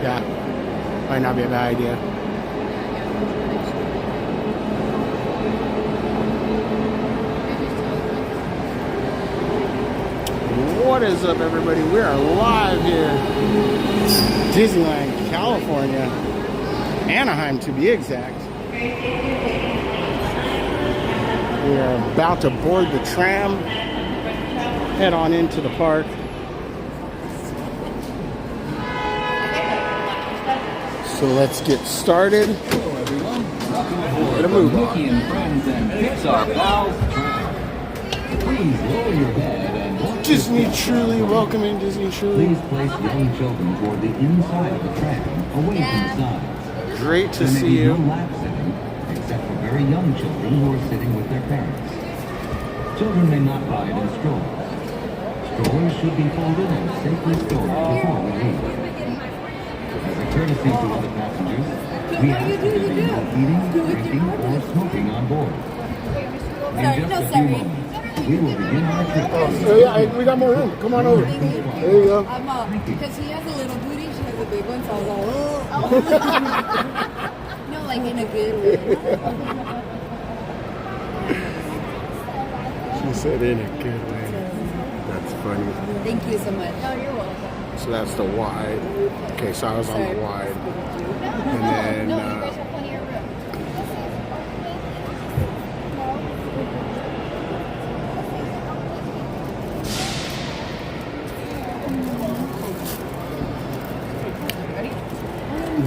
Yeah, might not be a bad idea. What is up, everybody? We are live here, Disneyland, California, Anaheim to be exact. We are about to board the tram, head on into the park. So let's get started. Hello everyone, welcome aboard the Mickey and Friends and Pixar Pals Tram. Please lower your head and Disney Truly, welcome in Disney Truly. Please place young children toward the inside of the tram, away from the sides. Great to There may see be you. no lap sitting, except for very young children who are sitting with their parents. Children may not ride in strollers. Strollers should be folded and safely stored before we leave. As a courtesy to other passengers, we ask that there be no eating, drinking, or smoking on board. In just a few moments, we will begin our trip. Oh yeah, we got more room. Come on over. There you go. Because he has a little booty, she has a big one, so I was like, oh. No, like in a good way. She said in a good way. That's funny. Thank you so much. Oh, you're welcome. So that's the wide. Okay, so I was on the wide. And then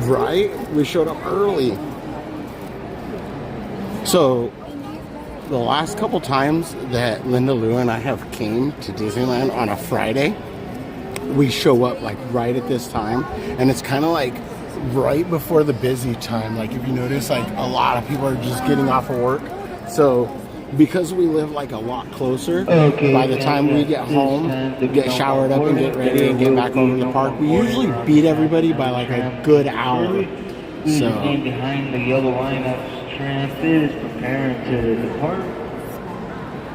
right? We showed up early. So the last couple times that Linda Lou and I have came to Disneyland on a Friday, we show up like right at this time, and it's kind of like right before the busy time. Like if you notice, like a lot of people are just getting off of work. So because we live like a lot closer, by the time we get home, get showered up and get ready and get back over to the park, we usually beat everybody by like a good hour. So behind the yellow line of tram is preparing to depart.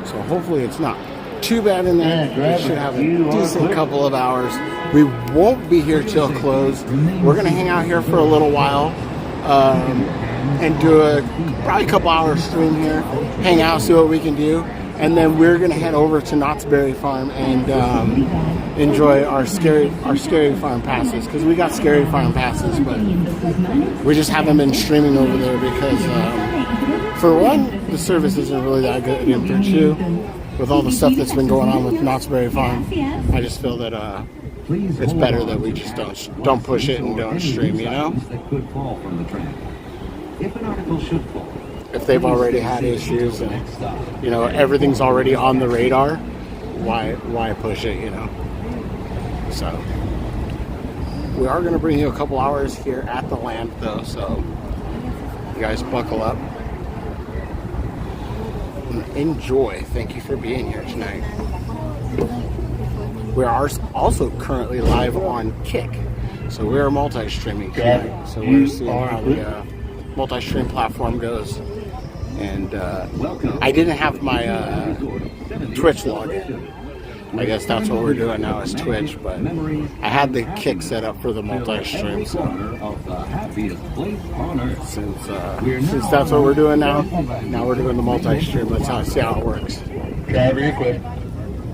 So hopefully it's not too bad in there. We should have a decent couple of hours. We won't be here till close. We're gonna hang out here for a little while and do probably a couple hour stream here, hang out, see what we can do, and then we're gonna head over to Knott's Berry Farm and enjoy our scary farm passes, because we got scary farm passes, but we just haven't been streaming over there because for one, the service isn't really that good, and for two, with all the stuff that's been going on with Knott's Berry Farm, I just feel that it's better that we just don't push it and don't stream, you know? If they've already had issues and, you know, everything's already on the radar, why push it, you know? So we are going to bring you a couple hours here at the land, though, so you guys buckle up and enjoy. Thank you for being here tonight. We are also currently live on Kick, so we are multi-streaming tonight. So we're seeing how the multi-stream platform goes. And I didn't have my Twitch login. I guess that's what we're doing now is Twitch, but I had the Kick set up for the multi-stream, so since that's what we're doing now we're doing the multi-stream. Let's see how it works.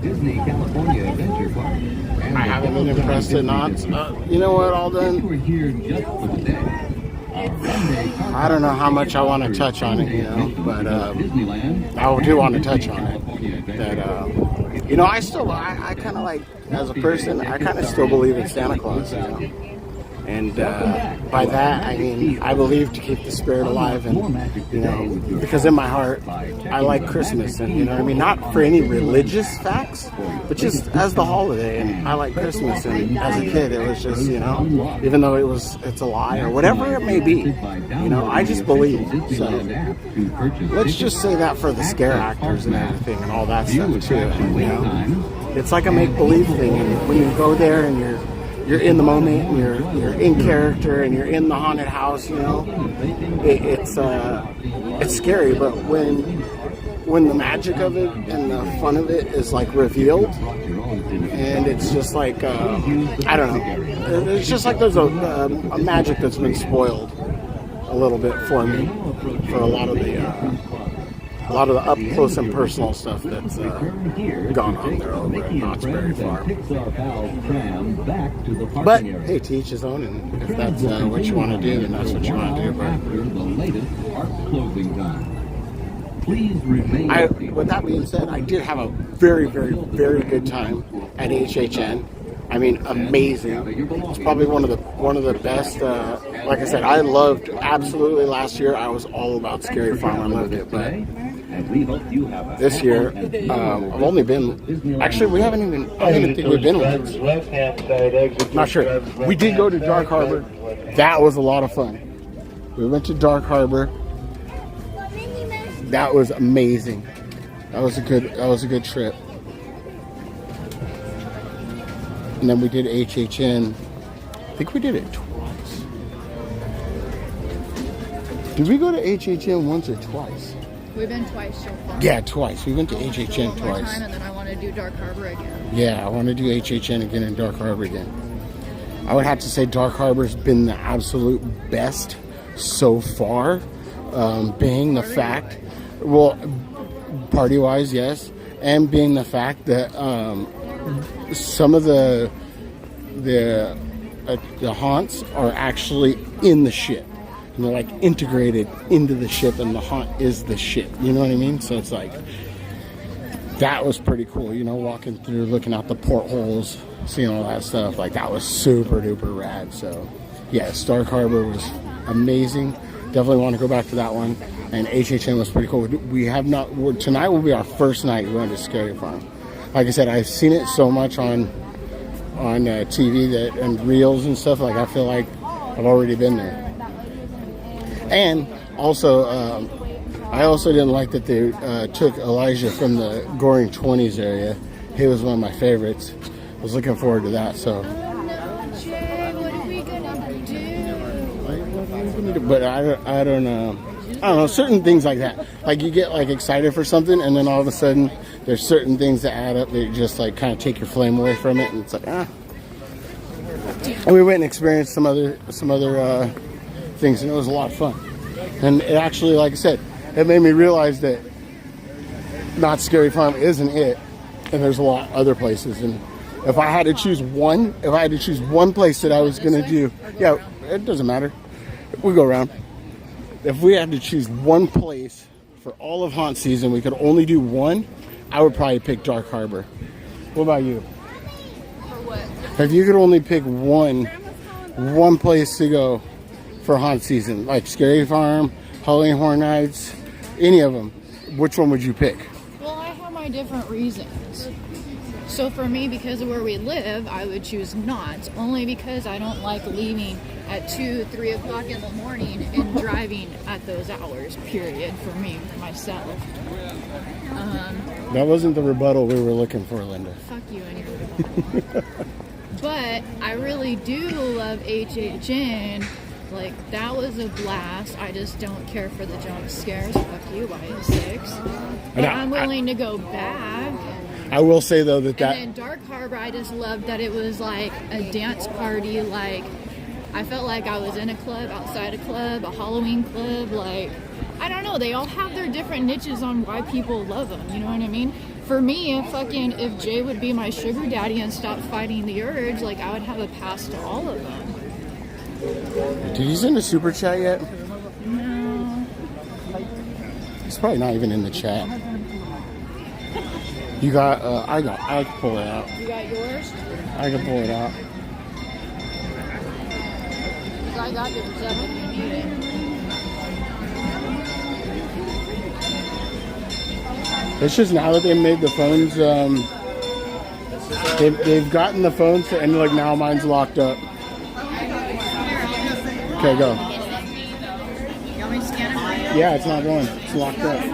Disney California Adventure Park. I haven't been impressed at Knott's. You know what, Alden? I don't know how much I want to touch on it, you know, but I do want to touch on it. That you know, I kind of like, as a person, I kind of still believe in Santa Claus, you know. And by that, I mean, I believe to keep the spirit alive, and, you know, because in my heart, I like Christmas, and, you know what I mean, not for any religious facts, but just as the holiday, and I like Christmas, and as a kid, it was just, you know, even though it's a lie, or whatever it may be, you know, I just believe. So, let's just say that for the scare actors and everything, and all that stuff, too, and, you know, it's like a make-believe thing, and when you go there, and you're in the moment, and you're in character, and you're in the haunted house, you know, it's scary. But when when the magic of it and the fun of it is like revealed, and it's just like I don't know. It's just like there's a magic that's been spoiled a little bit for me for a lot of the up close and personal stuff that's gone on there over at Knott's Berry Farm. But hey, to each his own, and if that's what you want to do, then that's what you want to do. But with that being said, I did have a very, very, very good time at HHN. I mean, amazing. It's probably one of the best. Like I said, I loved absolutely last year. I was all about Scary Farm. I loved it, but this year I've only been. Actually, we haven't even. I don't even think we've been once. Not sure. We did go to Dark Harbor. That was a lot of fun. We went to Dark Harbor. That was amazing. That was a good trip. And then we did HHN. I think we did it twice. Did we go to HHN once or twice? We've been twice so far. Yeah, twice. We went to HHN One more twice. time, and then I want to do Dark Harbor again. Yeah, I want to do HHN again and Dark Harbor again. I would have to say Dark Harbor's been the absolute best so far. Being the fact, well, party-wise, yes, and being the fact that some of the haunts are actually in the ship, and they're like integrated into the ship, and the haunt is the ship. You know what I mean? So it's like that was pretty cool. You know, walking through, looking out the portholes, seeing all that stuff. Like that was super duper rad. So yes, Dark Harbor was amazing. Definitely want to go back to that one. And HHN was pretty cool. We have not. Tonight will be our first night going to Scary Farm. Like I said, I've seen it so much on TV that and reels and stuff. Like I feel like I've already been there. And also, I also didn't like that they took Elijah from the Goring 20s area. He was one of my favorites. I was looking forward to that. So. What are we gonna do? But I don't know. I don't know, certain things like that. Like you get like excited for something, and then all of a sudden there's certain things that add up that just like kind of take your flame away from it, and it's like And we went and experienced some other things, and it was a lot of fun. And it actually, like I said, it made me realize that Knott's Scary Farm isn't it, and there's a lot of other places. And if I had to choose one place that I was gonna do, yeah, it doesn't matter. We go around. If we had to choose one place for all of haunt season, we could only do one, I would probably pick Dark Harbor. What about you? For what? If you could only pick one place to go for haunt season, like Scary Farm, Halloween Horror Nights, any of them, which one would you pick? Well, I have my different reasons. So for me, because of where we live, I would choose Knott's, only because I don't like leaving at 2, 3 o'clock in the morning and driving at those hours, period, for me, myself. That wasn't the rebuttal we were looking for, Linda. Fuck you and your rebuttal. But I really do love HHN. Like, that was a blast. I just don't care for the jump scares. Fuck you, by 6. But I'm willing to go back. I will say, though, that And then Dark Harbor, I just loved that it was like a dance party. Like, I felt like I was in a club, outside a club, a Halloween club. Like, I don't know. They all have their different niches on why people love them. You know what I mean? For me, if Jay would be my sugar daddy and stop fighting the urge, like, I would have a pass to all of them. Did you send a super chat yet? No. It's probably not even in the chat. You got, I can pull it out. You got yours? I can pull it out. I got yours. I hope you need it. It's just now that they made the phones, they've gotten the phones, and like now mine's locked up. Okay, go. You want me to scan it for you? Yeah, it's not going. It's locked up.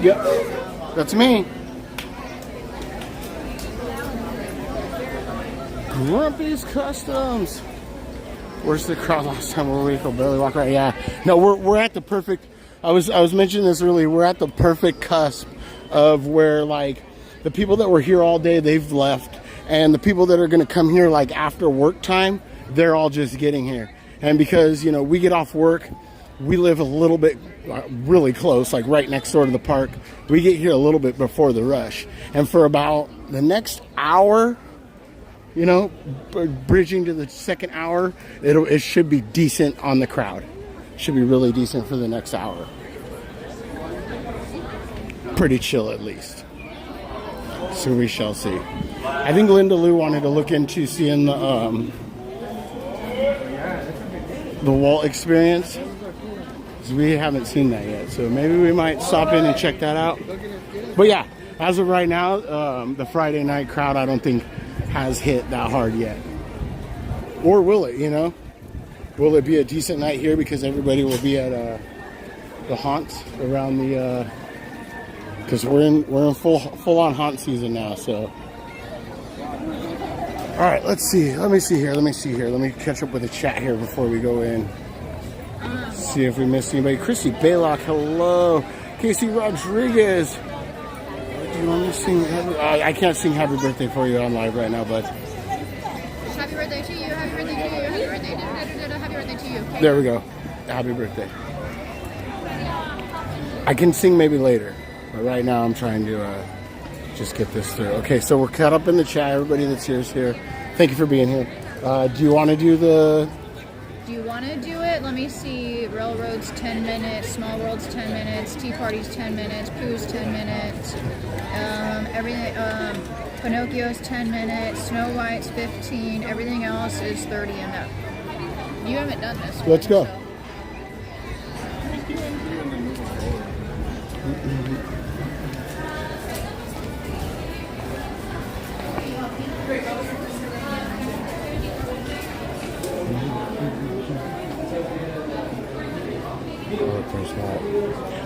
Yep, that's me. Grumpy's Customs. Where's the crowd last time? Where we could barely walk right? Yeah. No, we're at the perfect. I was mentioning this earlier. We're at the perfect cusp of where like the people that were here all day, they've left, and the people that are going to come here like after work time, they're all just getting here. And because, you know, we get off work, we live a little bit really close, like right next door to the park. We get here a little bit before the rush, and for about the next hour, you know, bridging to the second hour, it should be decent on the crowd. Should be really decent for the next hour. Pretty chill at least. So we shall see. I think Linda Lou wanted to look into seeing the Walt experience. We haven't seen that yet, so maybe we might stop in and check that out. But yeah, as of right now, the Friday night crowd I don't think has hit that hard yet. Or will it, you know? Will it be a decent night here because everybody will be at the haunts around the because we're in full on haunt season now, so. All right, let's see. Let me see here. Let me catch up with the chat here before we go in. See if we missed anybody. Christy Baylock, hello. Casey Rodriguez. Do you want me to sing? I can't sing happy birthday for you on live right now, but. Happy birthday to you. Happy birthday to you. Happy birthday. Happy birthday to you. There we go. Happy birthday. I can sing maybe later, but right now I'm trying to just get this through. Okay, so we're caught up in the chat. Everybody that's here is here. Thank you for being here. Do you want to do the... Do you want to do it? Let me see. Railroads 10 minutes, Small Worlds 10 minutes, Tea Parties 10 minutes, Pooh's 10 minutes, everything. Pinocchio's 10 minutes, Snow White's 15. Everything else is 30 and up. You haven't done this one. Let's go. So.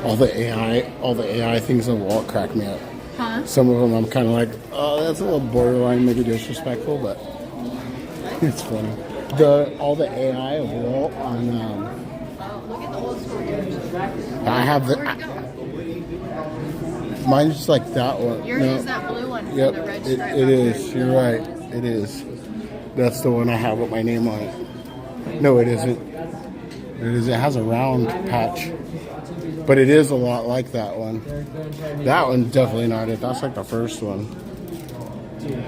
All the AI things on Walt crack me up. Huh? Some of them I'm kind of like, oh, that's a little borderline, maybe disrespectful, but it's funny. All the AI of Walt on. Look at the old story. I have the. Mine's just like that one. Yours is that blue one. Yep, The red it stripe is. You're right. It is. That's the one I have with my name on it. No, it isn't. It is. It has a round patch, but it is a lot like that one. That one's definitely not it. That's like the first one.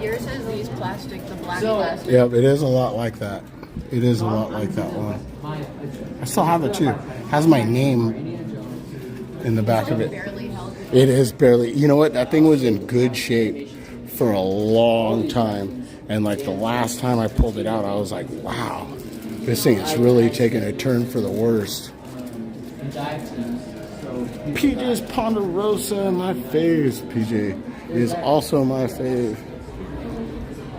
Yours has these plastic, the black plastic. Yep, it is a lot like that. It is a lot like that one. I still have it too. It has my name in the back of it. Barely held. It is barely. You know what? That thing was in good shape for a long time. And like the last time I pulled it out, I was like, wow, this thing is really taking a turn for the worst. PJ's Ponderosa, my fave. PJ is also my fave.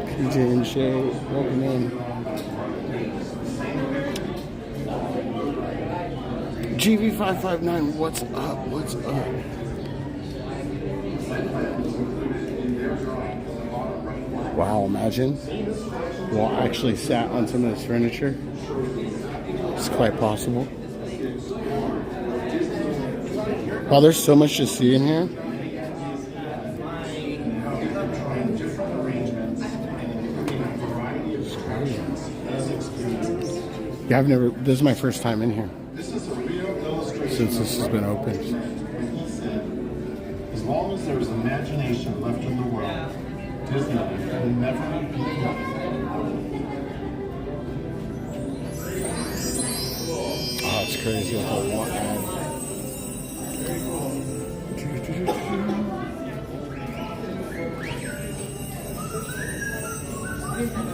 PJ and Shay, welcome in. GV559, what's up? What's up? Wow, imagine. Walt actually sat on some of this furniture. It's quite possible. Wow, there's so much to see in here. Yeah, this is my first time in here since this has been opened. As long as there's imagination left in the world, Disneyland will never be Oh, it's crazy with the Walt ad.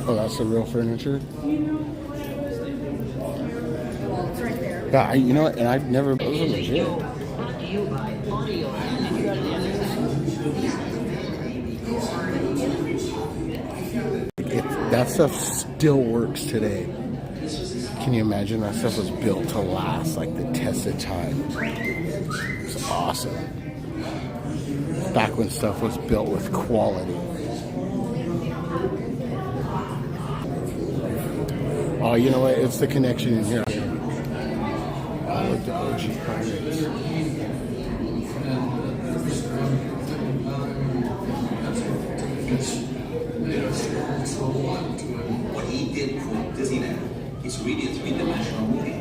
Oh, that's the real furniture? Yeah, you know what? And I've never... Those are legit. That stuff still works today. Can you imagine? That stuff was built to last, like the test of time. It's awesome. Back when stuff was built with quality. Oh, you know what? It's the connection in here. I like the OG Pirates. What he did for Disneyland is really a three-dimensional movie.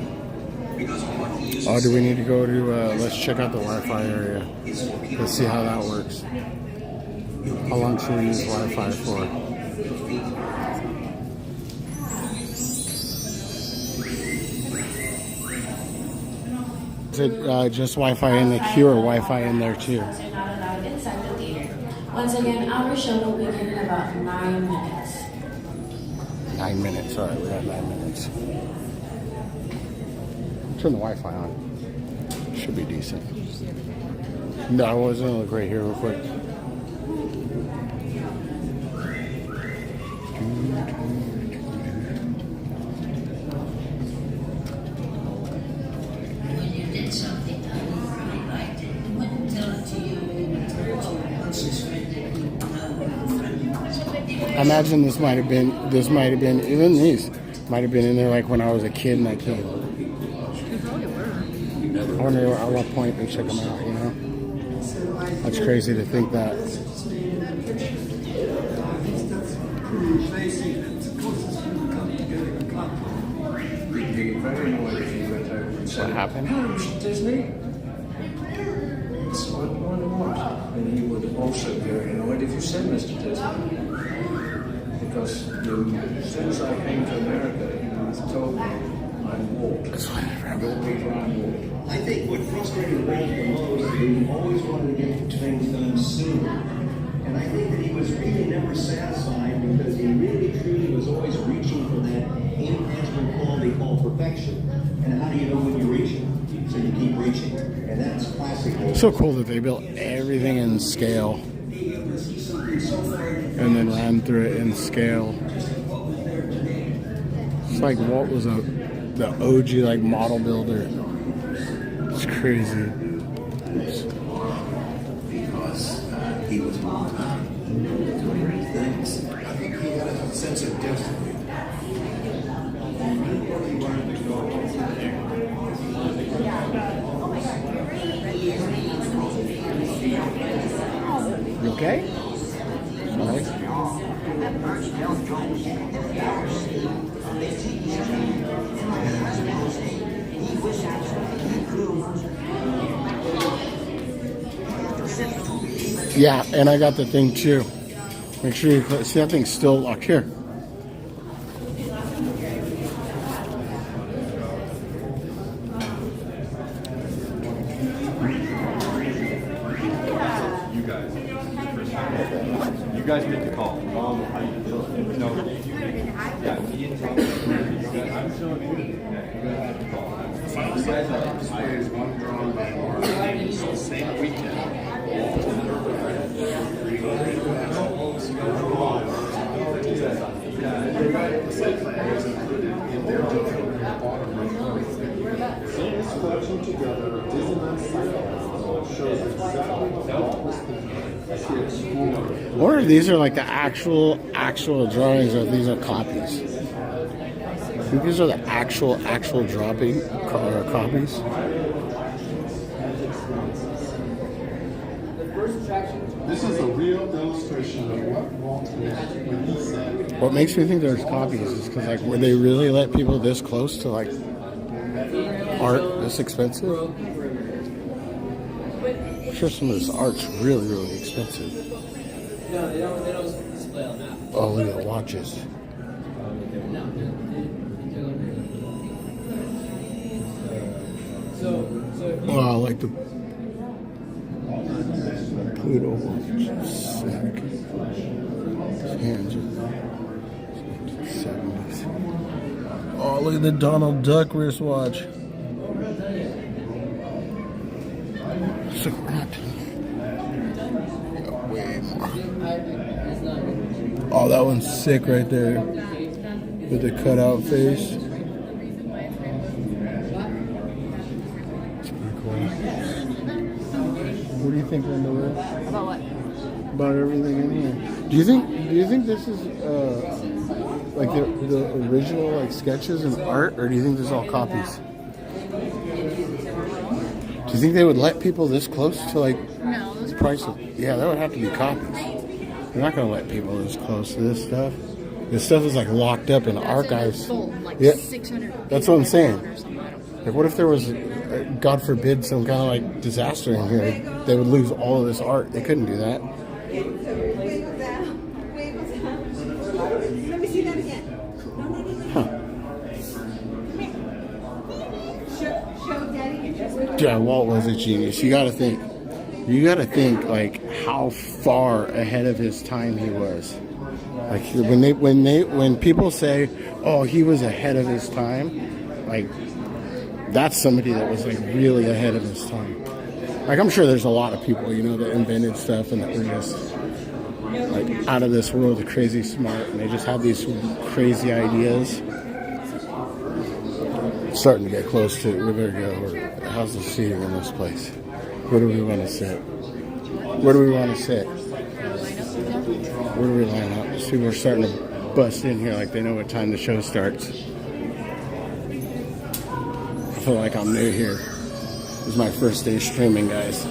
Because what he uses. Oh, do we need to go to, let's check out the Wi-Fi area. Let's see how that works. How long should we use Wi-Fi for? Is it just Wi-Fi in the queue or Wi-Fi in there too? Are not allowed inside the theater. Once again, our show will begin in about 9 minutes. 9 minutes. All right, we got 9 minutes. Turn the Wi-Fi on. Should be decent. No, I wasn't gonna look right here real quick. When you did something that you really liked it, you wouldn't tell it to you, you would tell it to your closest friend that you know. I imagine this might have been, even these might have been in there like when I was a kid and I came. I wonder at what point they check them out, you know? That's crazy to think that. What happened? Disney? So I wonder what. And he would also be very annoyed if you said Mr. Disney. Because as soon as I came to America, he told me I'm Walt. That's why I never I'm Walt. I think what frustrated Walt the most is he always wanted to get things done sooner. And I think that he was really never satisfied because he really truly was always reaching for that intangible quality called perfection. And how do you know when you're reaching? So you keep reaching. And that's classic. So cool that they built everything in scale and then ran through it in scale. It's like Walt was the OG like model builder. It's crazy. Because he was doing great things. I think he had a sense of destiny. You okay? Sorry. Yeah, and I got the thing too. Make sure you see that thing's still locked here. You guys make the call. No. Yeah, me and Tom. I'm showing you. You guys make the call. You guys are one drawn by so same weekend. This collection together with Disneyland Psycho shows exactly what Walt was thinking as he explored. Or if these are like the actual drawings, or these are copies. I think these are the actual copies. This is a real illustration of what Walt meant when he said, What makes me think there's copies is because like, would they really let people this close to like art this expensive? I'm sure some of this art's really, really expensive. No, they don't display on that. Oh, look at the watches. Oh, I like the Pluto watch. Sick. His hands are 70s. Oh, look at the Donald Duck wristwatch. It's a rat. Way more. Oh, that one's sick right there. With the cutout face. It's pretty cool. What do you think, Linda? About what? About everything in here. Do you think this is like the original like sketches and art, or do you think there's all copies? Do you think they would let people this close to like No, those are price? Yeah, that would have to be copies. They're not gonna let people this close to this stuff. This stuff is like locked up in archives. like 600. That's what I'm saying. Like, what if there was, God forbid, some kind of like disaster in here? They would lose all of this art. They couldn't do that. Let me see that again. Huh. Show Daddy. Yeah, Walt was a genius. You gotta think like how far ahead of his time he was. Like when people say, "Oh, he was ahead of his time," like that's somebody that was like really ahead of his time. Like I'm sure there's a lot of people, you know, that invented stuff and that were just like out of this world, crazy smart, and they just have these crazy ideas. It's starting to get close to it. We better go. How's the seating in this place? Where do we want to sit? Where do we want to sit? Where do we line up? These people are starting to bust in here like they know what time the show starts. I feel like I'm new here. This is my first day streaming, guys.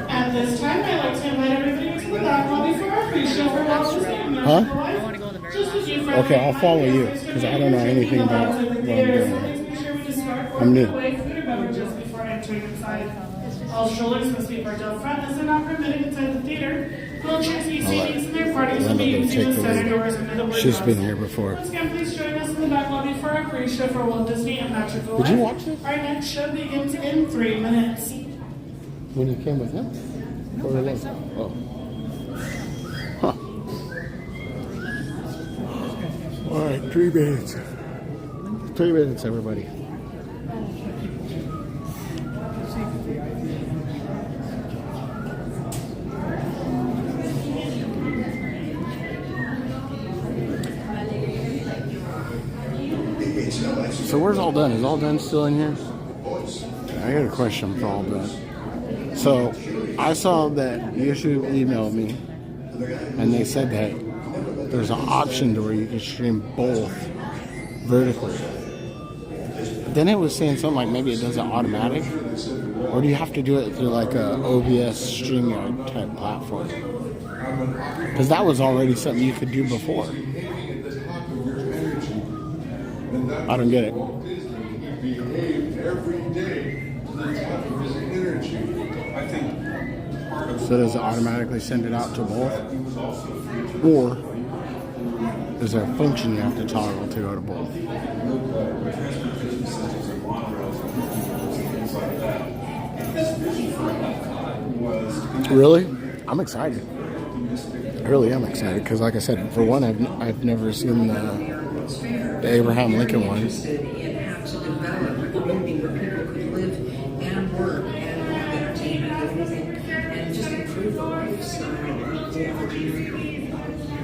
At this time, I'd like to invite everybody to the back lobby for our free show for Walt Disney. Huh? Okay, I'll follow you because I don't know anything about what I'm doing. I'm new. All strollers must be parked out front as they're not permitted inside the theater. Wheelchairs, ECVs, and their parties will be using the center doors under the wood She's house. been here before. Once again, please join us in the back lobby for our free show for Walt Disney and Magical Did you Life. watch this? Our next show begins in 3 minutes. When you came with him? No, by myself. Oh. Huh. All right, 3 minutes. 3 minutes, everybody. So where's All Done? Is All Done still in here? I got a question for All Done. So I saw that YouTube emailed me and they said that there's an option to where you can stream both vertically. But then it was saying something like maybe it does it automatic, or do you have to do it through like a OBS StreamYard type platform? Because that was already something you could do before. I don't get it. So does it automatically send it out to both? Or is there a function you have to toggle to go to both? Really? I'm excited. I really am excited because, like I said, for one, I've never seen the Abraham Lincoln one. In how to develop a community where people could live and work and have entertainment and just improve the lifestyle of the average people.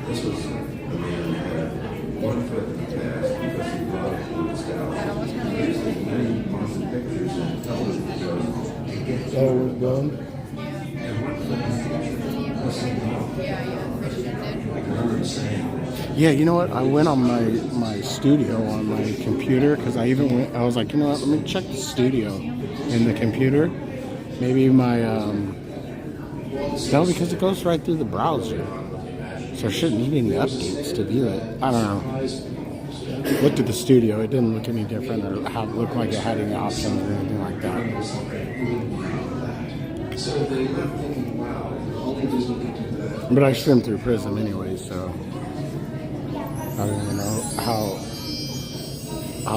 This was a man who had one foot in the past because he loved nostalgia. Many motion pictures and television shows to get Oh, we're done? Yeah, you know what? I went on my studio on my computer because I was like, you know what? Let me check the studio in the computer. Maybe my, no, because it goes right through the browser. So I shouldn't need any updates to view it. I don't know. Looked at the studio. It didn't look any different or look like it had any options or anything like that. So they were thinking, wow, only Disney could do that. But I streamed through Prism anyway, so I don't even know how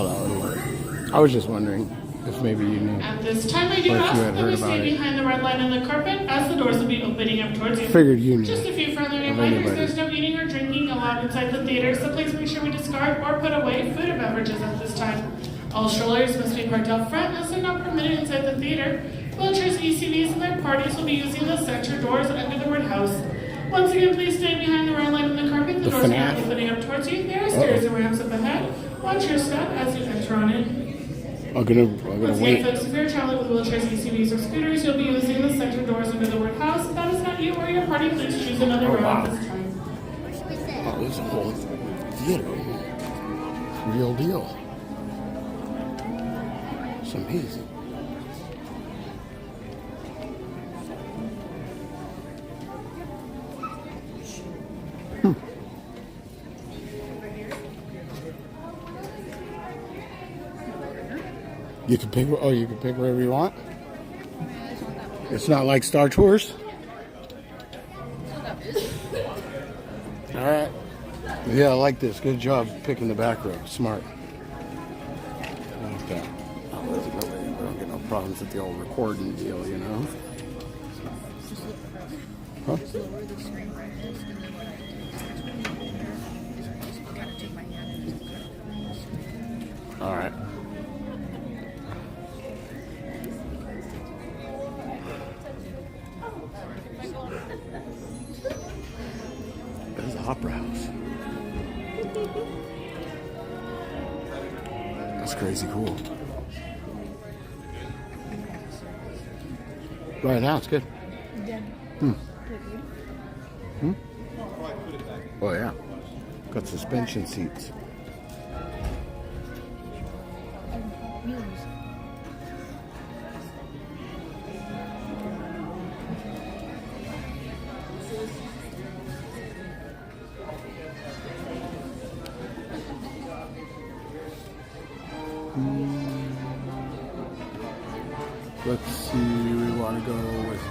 that would work. I was just wondering if maybe you knew. At this time, I do or if ask you had that we heard about stay it. behind the red line on the carpet as the doors will be opening up towards you. Figured you knew. Just a few friendly Of reminders, anybody. there's no eating or drinking allowed inside the theater, so please make sure we discard or put away food or beverages at this time. All strollers must be parked out front as they're not permitted inside the theater. Wheelchairs, ECVs, and their parties will be using the center doors under the word house. Once again, please stay behind the red line on the carpet. The doors FNAF. are opening up towards you. There are stairs and ramps up ahead. Watch your step as you enter on in. I'm gonna Once again, wait. folks, if you're traveling with wheelchairs, ECVs, or scooters, you'll be using the center doors under the word house. If that is not you or your party, please choose another route at this time. wow, there's a whole theater. Real deal. It's amazing. You can pick. Oh, you can pick wherever you want. It's not like Star Tours. All right. Yeah, I like this. Good job picking the back row. Smart. I like that. I don't get no problems with the old recording deal, you know. Huh? All right. There's the Opera House. That's crazy cool. Right now it's good. Oh yeah. Got suspension seats. Let's see, we want to go with...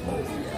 Oh, yeah.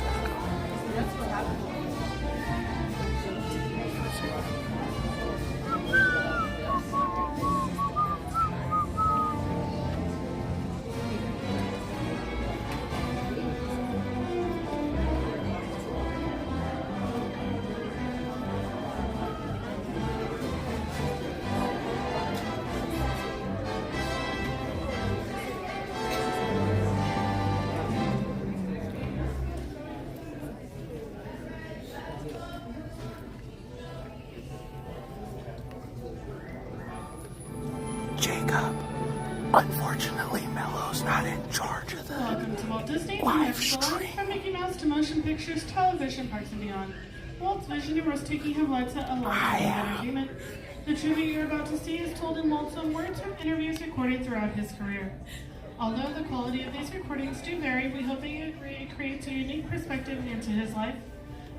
Jacob, unfortunately, Mello's not in charge of the Welcome to Walt Disney, live stream. From Mickey Mouse to motion pictures, television, parks, and beyond. Walt's vision was taking him lights at a live entertainment. The tribute you're about to see is told in Walt's own words from interviews recorded throughout his career. Although the quality of these recordings do vary, we hope that it creates a unique perspective into his life.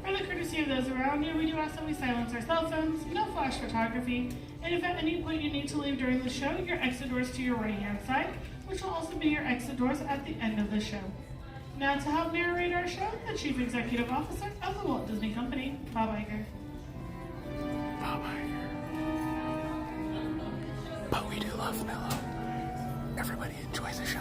For the courtesy of those around you, we do ask that we silence our cell phones, no flash photography, and if at any point you need to leave during the show, your exit doors to your right-hand side, which will also be your exit doors at the end of the show. Now to help narrate our show, the Chief Executive Officer of the Walt Disney Company, Bob Iger. Bob Iger. But we do love Mello. Everybody enjoy the show.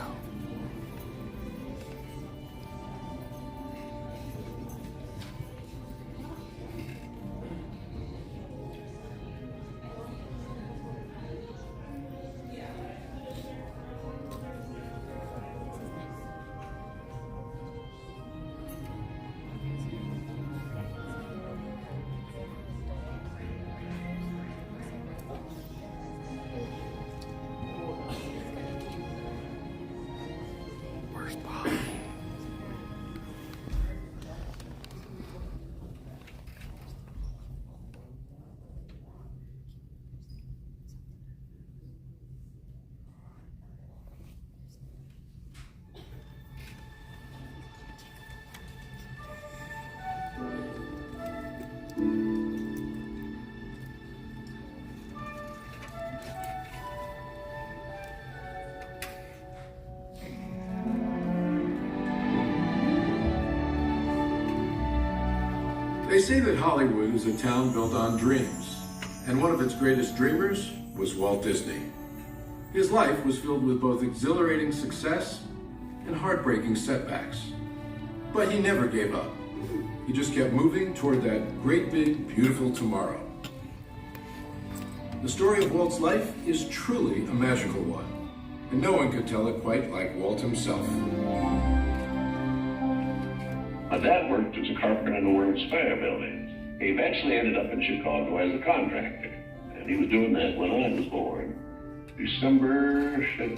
They say that Hollywood is a town built on dreams, and one of its greatest dreamers was Walt Disney. His life was filled with both exhilarating success and heartbreaking setbacks. But he never gave up. He just kept moving toward that great big, beautiful tomorrow. The story of Walt's life is truly a magical one, and no one could tell it quite like Walt himself. My dad worked as a carpenter in the World's Fair building. He eventually ended up in Chicago as a contractor, and he was doing that when I was born, December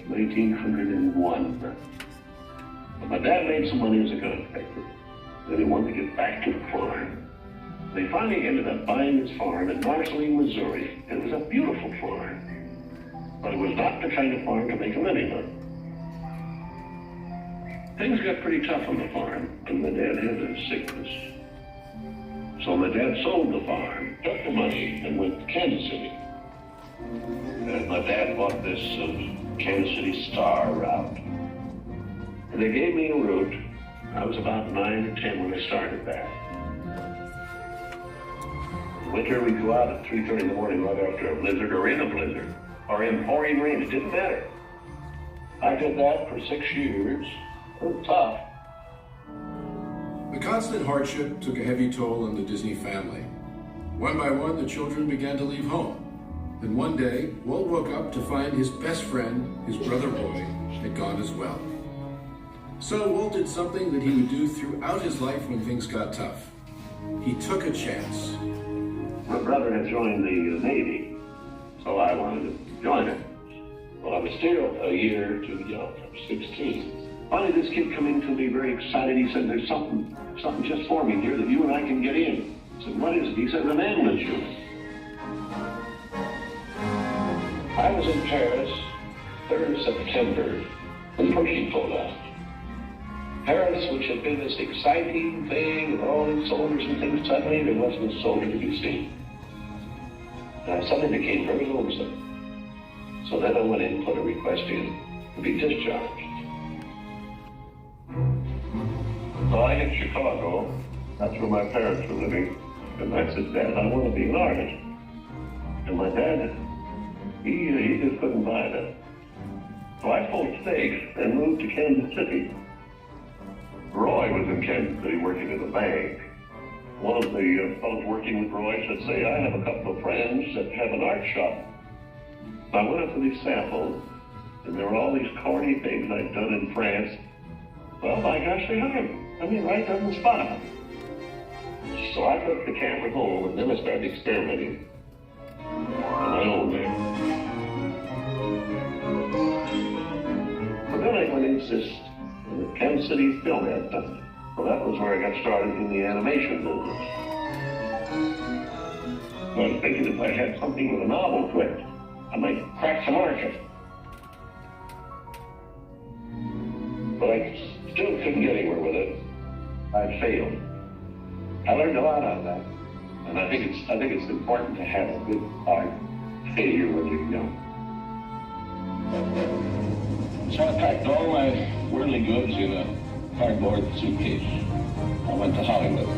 1901. But my dad made some money as a contractor, then he wanted to get back to the farm. They finally ended up buying this farm in Marceline, Missouri. It was a beautiful farm, but it was not the kind of farm to make a living on. Things got pretty tough on the farm, and my dad had a sickness. So my dad sold the farm, took the money, and went to Kansas City. And my dad bought this Kansas City Star route. And they gave me a route. I was about 9 or 10 when I started that. In winter, we'd go out at 3:30 in the morning right after a blizzard, or in a blizzard, or in pouring rain. It didn't matter. I did that for 6 years. It was tough. The constant hardship took a heavy toll on the Disney family. One by one, the children began to leave home. Then one day, Walt woke up to find his best friend, his brother Roy, had gone as well. So Walt did something that he would do throughout his life when things got tough. He took a chance. My brother had joined the Navy, so I wanted to join it. Well, I was still a year too young. I was 16. Finally, this kid came in to me very excited. He said, "There's something just for me here that you and I can get in." I said, "What is it?" He said, "An ambulance unit." I was in Paris, 3rd of September, when Pershing pulled out. Paris, which had been this exciting thing with all these soldiers and things, suddenly there wasn't a soldier to be seen. And I suddenly became very lonesome. So then I went in and put a request in to be discharged. So I hit Chicago, that's where my parents were living, and I said, "Dad, I want to be an artist." And my dad, he just couldn't buy that. So I pulled stakes and moved to Kansas City. Roy was in Kansas City working at a bank. One of the fellows working with Roy said, "Say, I have a couple of friends that have an art shop." So I went up to these samples, and there were all these corny things I'd done in France. Well, by gosh, they hired me. I mean, right on the spot. So I took the camera home, and then I started experimenting on my own there. But then I went into this Kansas City Film Ad Center. So that was where I got started in the animation business. So I was thinking if I had something with a novel twist, I might crack the market. But I still couldn't get anywhere with it. I failed. I learned a lot out of that. And I think it's important to have a good art failure when you're young. So I packed all my worldly goods in a cardboard suitcase. I went to Hollywood.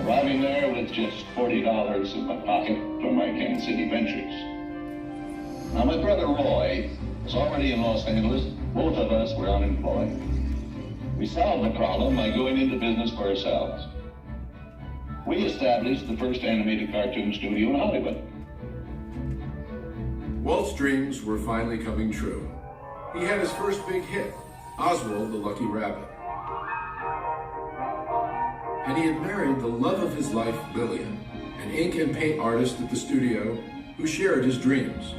Arriving there with just $40 in my pocket from my Kansas City ventures. Now my brother Roy was already in Los Angeles. Both of us were unemployed. We solved the problem by going into business for ourselves. We established the first animated cartoon studio in Hollywood. Walt's dreams were finally coming true. He had his first big hit, Oswald the Lucky Rabbit. And he had married the love of his life, Lillian, an ink and paint artist at the studio who shared his dreams.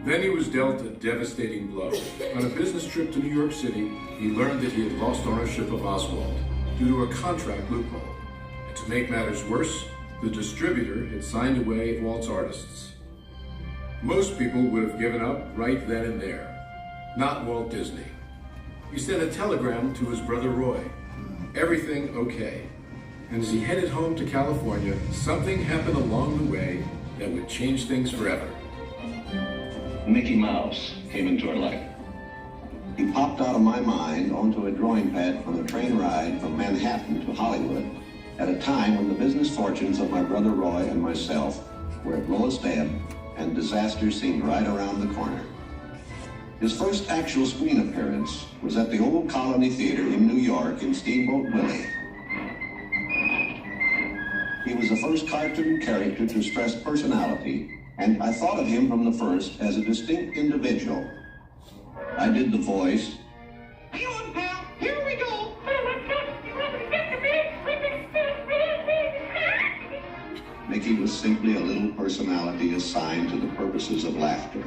Then he was dealt a devastating blow. On a business trip to New York City, he learned that he had lost ownership of Oswald due to a contract loophole. And to make matters worse, the distributor had signed away Walt's artists. Most people would have given up right then and there. Not Walt Disney. He sent a telegram to his brother Roy. Everything okay. And as he headed home to California, something happened along the way that would change things forever. Mickey Mouse came into our life. He popped out of my mind onto a drawing pad from a train ride from Manhattan to Hollywood at a time when the business fortunes of my brother Roy and myself were at lowest ebb and disaster seemed right around the corner. His first actual screen appearance was at the Old Colony Theater in New York in Steamboat Willie. He was the first cartoon character to stress personality, and I thought of him from the first as a distinct individual. I did the voice. Come on, pal, here we go. Mickey was simply a little personality assigned to the purposes of laughter.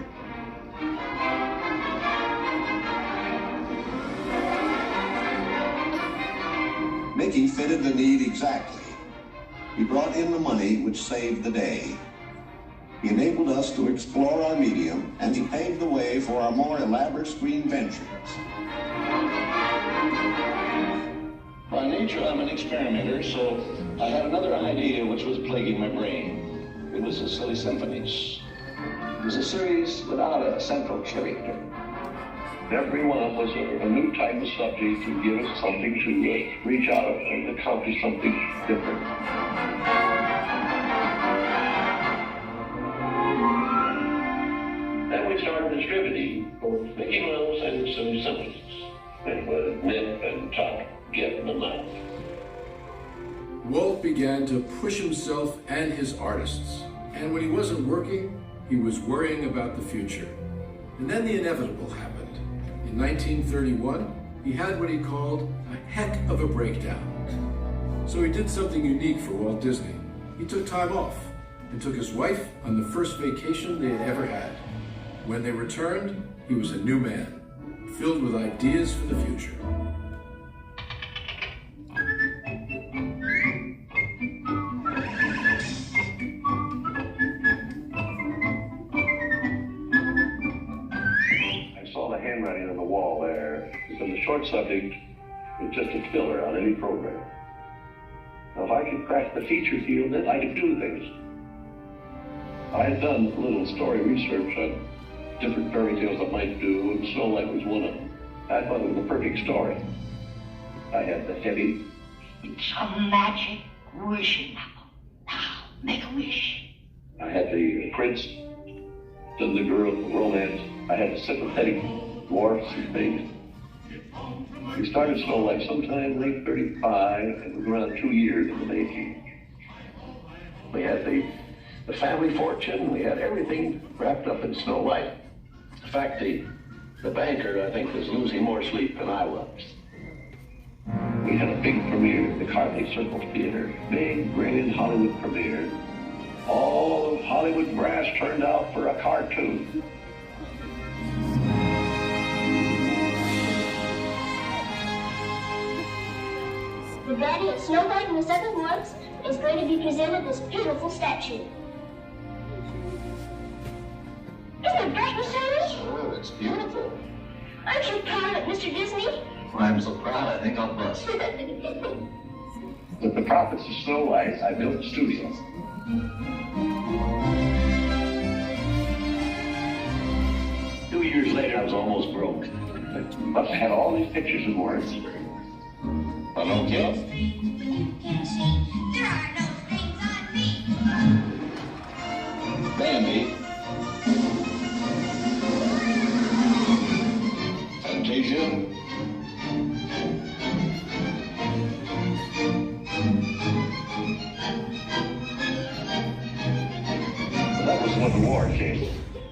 Mickey fitted the need exactly. He brought in the money which saved the day. He enabled us to explore our medium, and he paved the way for our more elaborate screen ventures. By nature, I'm an experimenter, so I had another idea which was plaguing my brain. It was the Silly Symphonies. It was a series without a central character. Every one was a new type of subject to give us something to reach out and accomplish something different. Then we started distributing both Mickey Mouse and the Silly Symphonies. It was Nip and Tuck getting them out. Walt began to push himself and his artists. And when he wasn't working, he was worrying about the future. And then the inevitable happened. In 1931, he had what he called a heck of a breakdown. So he did something unique for Walt Disney. He took time off and took his wife on the first vacation they had ever had. When they returned, he was a new man, filled with ideas for the future. Handwriting on the wall there, because the short subject was just a filler on any program. Now, if I could crack the feature field, then I could do things. I had done a little story research on different fairy tales I might do, and Snow White was one of them. I thought it was the perfect story. I had the heavy. It's a magic wishing apple. Now, make a wish. I had the prince, then the girl, romance. I had the sympathetic dwarfs and things. We started Snow White sometime late 35, and it was around 2 years in the making. We had the family fortune, we had everything wrapped up in Snow White. In fact, the banker, I think, was losing more sleep than I was. We had a big premiere at the Carthay Circle Theater, big, grand Hollywood premiere. All of Hollywood brass turned out for a cartoon. The daddy of Snow White and the Seven Dwarfs is going to be presented this beautiful statue. Isn't it bright and shiny? Oh, it's beautiful. Aren't you proud of it, Mr. Disney? Well, I'm so proud, I think I'll bust. With the profits of Snow White, I built a studio. Two years later, I was almost broke. But I had all these pictures and words. I don't care. There are no things on me. Bambi. Fantasia. That was when the war came.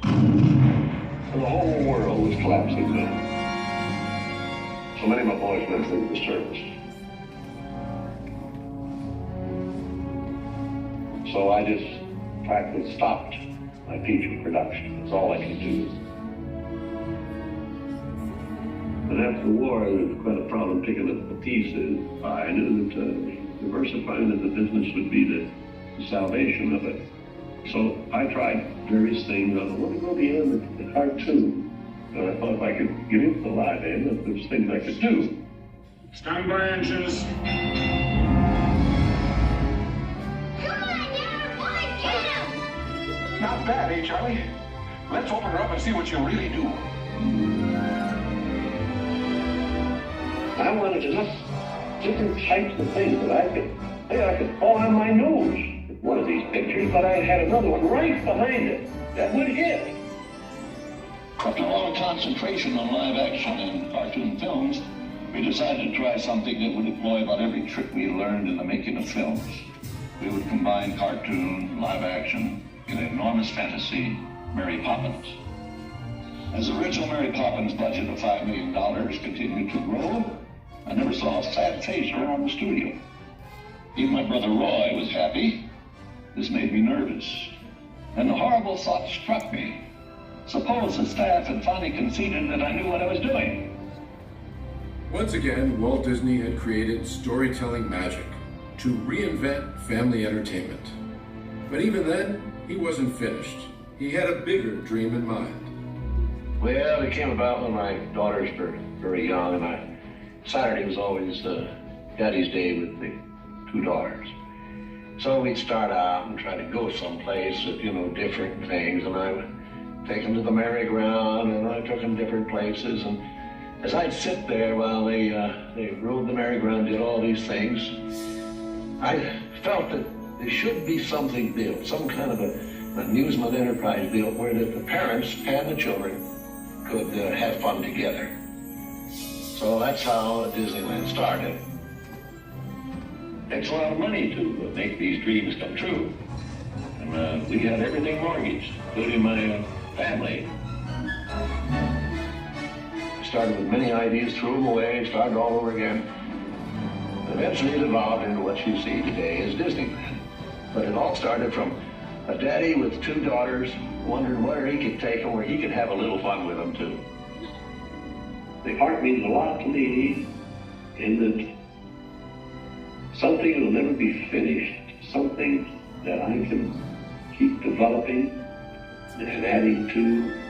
And the whole world was collapsing down. So many of my boys went through the service. So I just practically stopped my feature production. That's all I could do. But after the war, there was quite a problem picking up the pieces. I knew that diversifying in the business would be the salvation of it. So I tried various things. I wanted to go beyond the cartoon. And I thought if I could get into the live end, that there's things I could do. Stand by engines. Not bad, eh, Charlie? Let's open her up and see what you really do. I wanted to look different types of things that I could fall on my nose with one of these pictures, but I had another one right behind it that would hit. After a long concentration on live action and cartoon films, we decided to try something that would employ about every trick we learned in the making of films. We would combine cartoon, live action, in an enormous fantasy, Mary Poppins. As the original Mary Poppins budget of $5 million continued to grow, I never saw a sad face around the studio. Even my brother Roy was happy. This made me nervous. And the horrible thought struck me. Suppose the staff had finally conceded that I knew what I was doing. Once again, Walt Disney had created storytelling magic to reinvent family entertainment. But even then, he wasn't finished. He had a bigger dream in mind. Well, it came about when my daughters were very young, and Saturday was always Daddy's Day with the two daughters. So we'd start out and try to go someplace with, different things, and I would take them to the merry-go-round, and I took them different places, and as I'd sit there while they rode the merry-go-round, did all these things, I felt that there should be something built, some kind of an amusement enterprise built where the parents and the children could have fun together. So that's how Disneyland started. It takes a lot of money to make these dreams come true. And we had everything mortgaged, including my family. Started with many ideas, threw them away, started all over again. Eventually it evolved into what you see today as Disneyland. But it all started from a daddy with two daughters wondering where he could take them, where he could have a little fun with them too. The art means a lot to me in that something will never be finished, something that I can keep developing and adding to.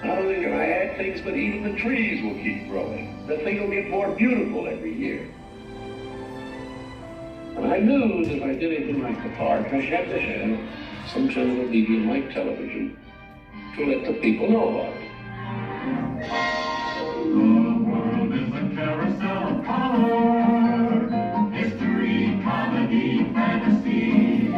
Not only can I add things, but even the trees will keep growing. The thing will get more beautiful every year. And I knew that if I did anything like the park, I had to have some kind of a medium like television to let the people know about it. The world is a carousel of color. History, comedy, fantasy.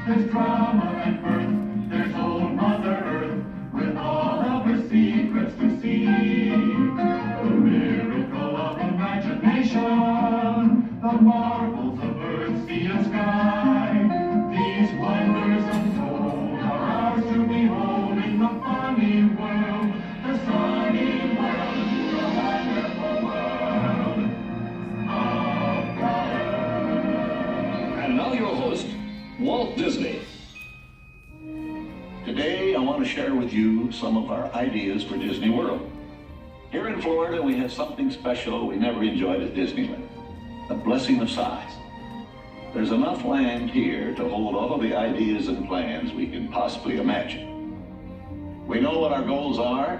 There's drama and mirth. There's old Mother Earth with all of her secrets to see. The miracle of imagination. The marvels of earth, sea, and sky. These wonders untold are ours to behold in the funny world, the sunny world, the wonderful world of color. And now your host, Walt Disney. Today I want to share with you some of our ideas for Disney World. Here in Florida we have something special we never enjoyed at Disneyland. The blessing of size. There's enough land here to hold all of the ideas and plans we can possibly imagine. We know what our goals are.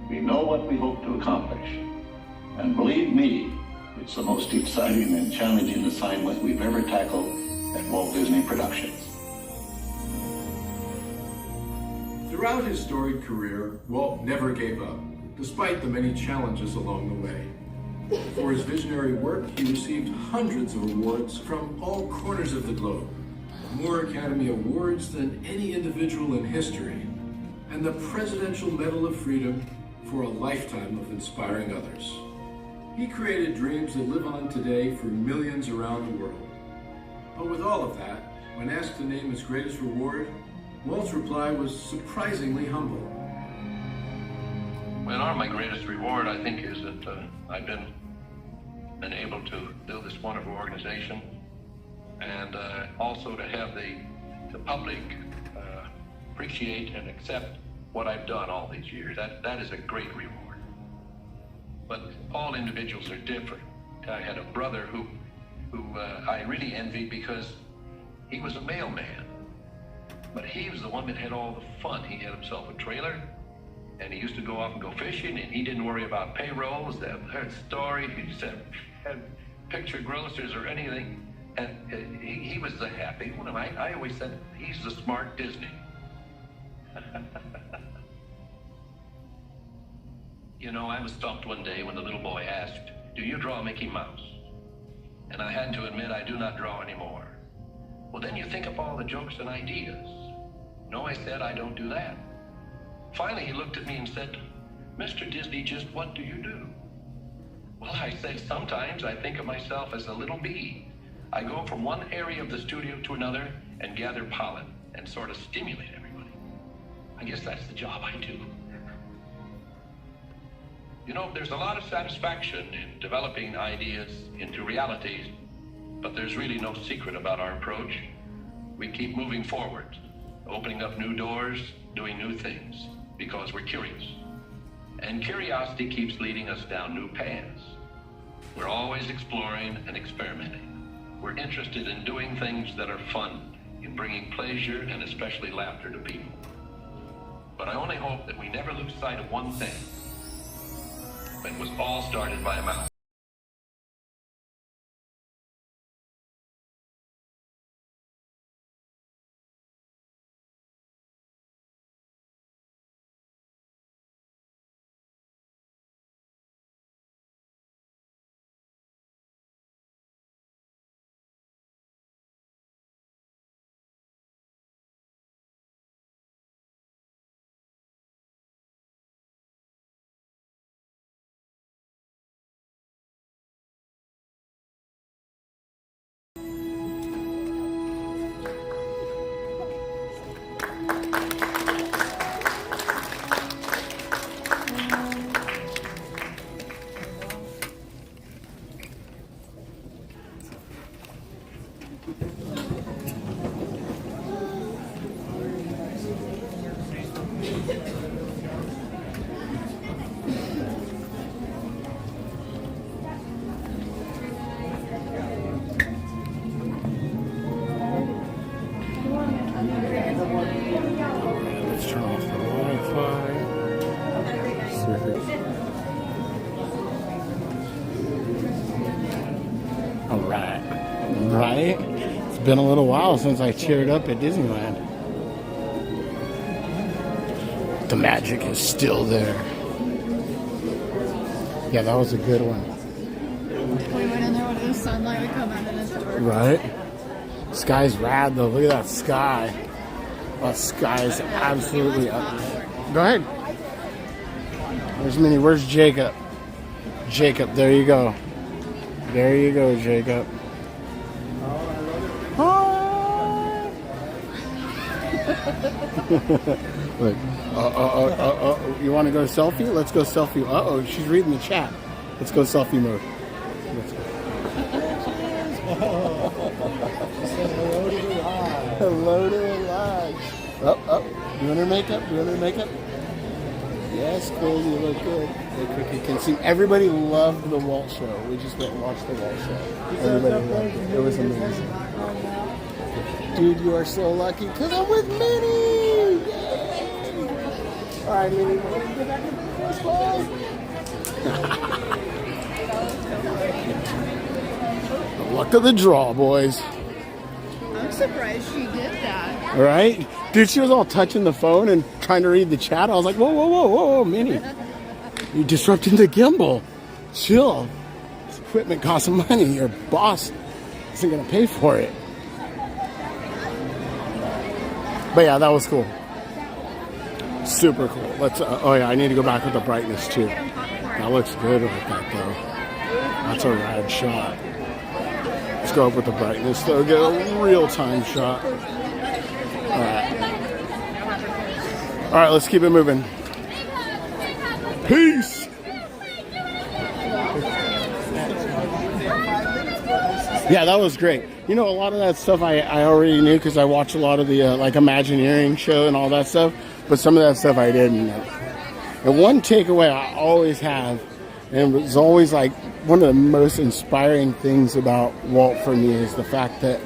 We know what we hope to accomplish. And believe me, it's the most exciting and challenging assignment we've ever tackled at Walt Disney Productions. Throughout his storied career, Walt never gave up, despite the many challenges along the way. For his visionary work, he received hundreds of awards from all corners of the globe, more Academy Awards than any individual in history, and the Presidential Medal of Freedom for a lifetime of inspiring others. He created dreams that live on today for millions around the world. But with all of that, when asked to name his greatest reward, Walt's reply was surprisingly humble. Well, my greatest reward, I think, is that I've been able to build this wonderful organization, and also to have the public appreciate and accept what I've done all these years. That is a great reward. But all individuals are different. I had a brother who I really envied because he was a mailman, but he was the one that had all the fun. He had himself a trailer, and he used to go off and go fishing, and he didn't worry about payrolls, that story, he just had picture grocers or anything, and he was the happy one. I always said, he's the smart Disney. You know, I was stumped one day when the little boy asked, "Do you draw Mickey Mouse?" And I had to admit I do not draw anymore. Well, then you think up all the jokes and ideas. No, I said, I don't do that. Finally, he looked at me and said, "Mr. Disney, just what do you do?" Well, I said, sometimes I think of myself as a little bee. I go from one area of the studio to another and gather pollen and sort of stimulate everybody. I guess that's the job I do. You know, there's a lot of satisfaction in developing ideas into realities, but there's really no secret about our approach. We keep moving forward, opening up new doors, doing new things, because we're curious. And curiosity keeps leading us down new paths. We're always exploring and experimenting. We're interested in doing things that are fun, in bringing pleasure and especially laughter to people. But I only hope that we never lose sight of one thing. It was all started by a mouse. Let's turn off the Wi-Fi. See if it's... All right. Right? It's been a little while since I cheered up at Disneyland. The magic is still there. Yeah, that was a good one. We went in there when the sunlight would come out of the door. Right? Sky's rad though. Look at that sky. That sky is absolutely up. Go ahead. There's Minnie. Where's Jacob? Jacob, there you go. There you go, Jacob. Look. You want to go selfie? Let's go selfie. Uh-oh, she's reading the chat. Let's go selfie mode. Let's go. Hello to the lodge. Up. Doing her makeup? Yes, Cole, you look good. The cookie can see. Everybody loved the Walt show. We just went and watched the Walt show. Everybody loved it. It was amazing. Dude, you are so lucky because I'm with Minnie. Yay! All right, Minnie, we're going to get back into the first one. The luck of the draw, boys. I'm surprised she did that. Right? Dude, she was all touching the phone and trying to read the chat. I was like, whoa, Minnie. You're disrupting the gimbal. Chill. This equipment costs money. Your boss isn't going to pay for it. But yeah, that was cool. Super cool. Let's. Oh yeah, I need to go back with the brightness too. That looks good like that though. That's a rad shot. Let's go up with the brightness though. Get a real-time shot. All right, let's keep it moving. Peace. Yeah, that was great. You know, a lot of that stuff I already knew because I watched a lot of the like Imagineering show and all that stuff. But some of that stuff I didn't know. And one takeaway I always have, and it was always like one of the most inspiring things about Walt for me, is the fact that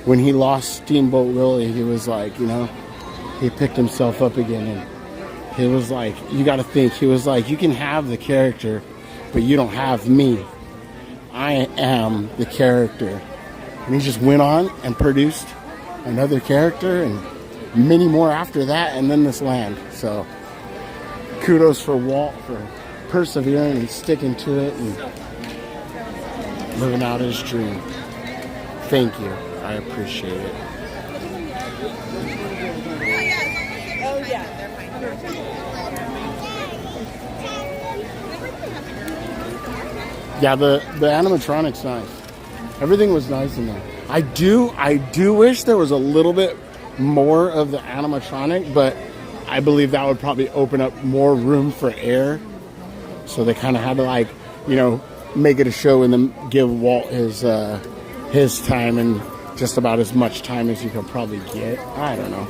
when he lost Steamboat Willie, he was like, you know, he picked himself up again. And he was like, you got to think, he was like, you can have the character, but you don't have me. I am the character. And he just went on and produced another character and many more after that, and then this land. So kudos for Walt for persevering and sticking to it and living out his dream. Thank you. I appreciate it. Yeah, the animatronics nice. Everything was nice in there. I do wish there was a little bit more of the animatronic, but I believe that would probably open up more room for air. So they kind of had to, like, you know, make it a show and then give Walt his time and just about as much time as you could probably get. I don't know.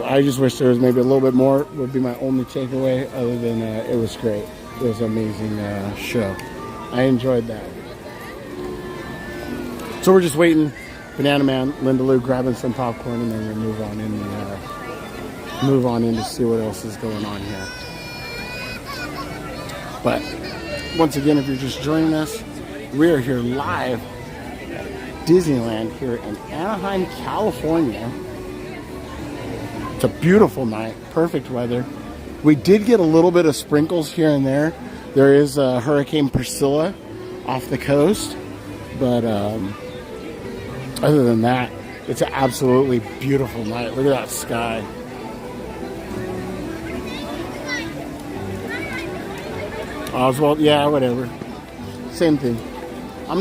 I just wish there was maybe a little bit more would be my only takeaway, other than it was great. It was an amazing show. I enjoyed that. So we're just waiting. Banana Man, Linda Lou grabbing some popcorn, and then we'll move on in to see what else is going on here. But once again, if you're just joining us, we are here live at Disneyland here in Anaheim, California. It's a beautiful night, perfect weather. We did get a little bit of sprinkles here and there. There is Hurricane Priscilla off the coast, but other than that, it's an absolutely beautiful night. Look at that sky. Oswald, yeah, whatever. Same thing. I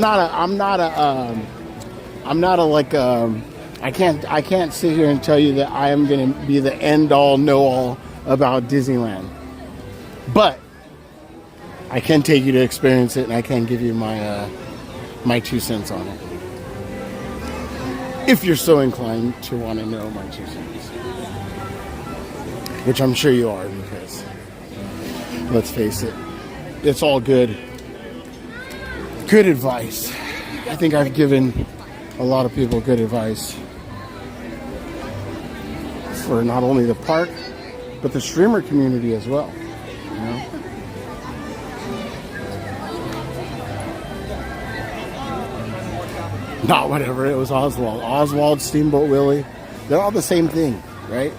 can't sit here and tell you that I am going to be the end all know all about Disneyland. But I can take you to experience it, and I can give you my 2 cents on it. If you're so inclined to want to know my 2 cents. Which I'm sure you are, because let's face it, it's all good advice. I think I've given a lot of people good advice for not only the park, but the streamer community as well. You know? Not whatever, it was Oswald. Oswald, Steamboat Willie, they're all the same thing, right?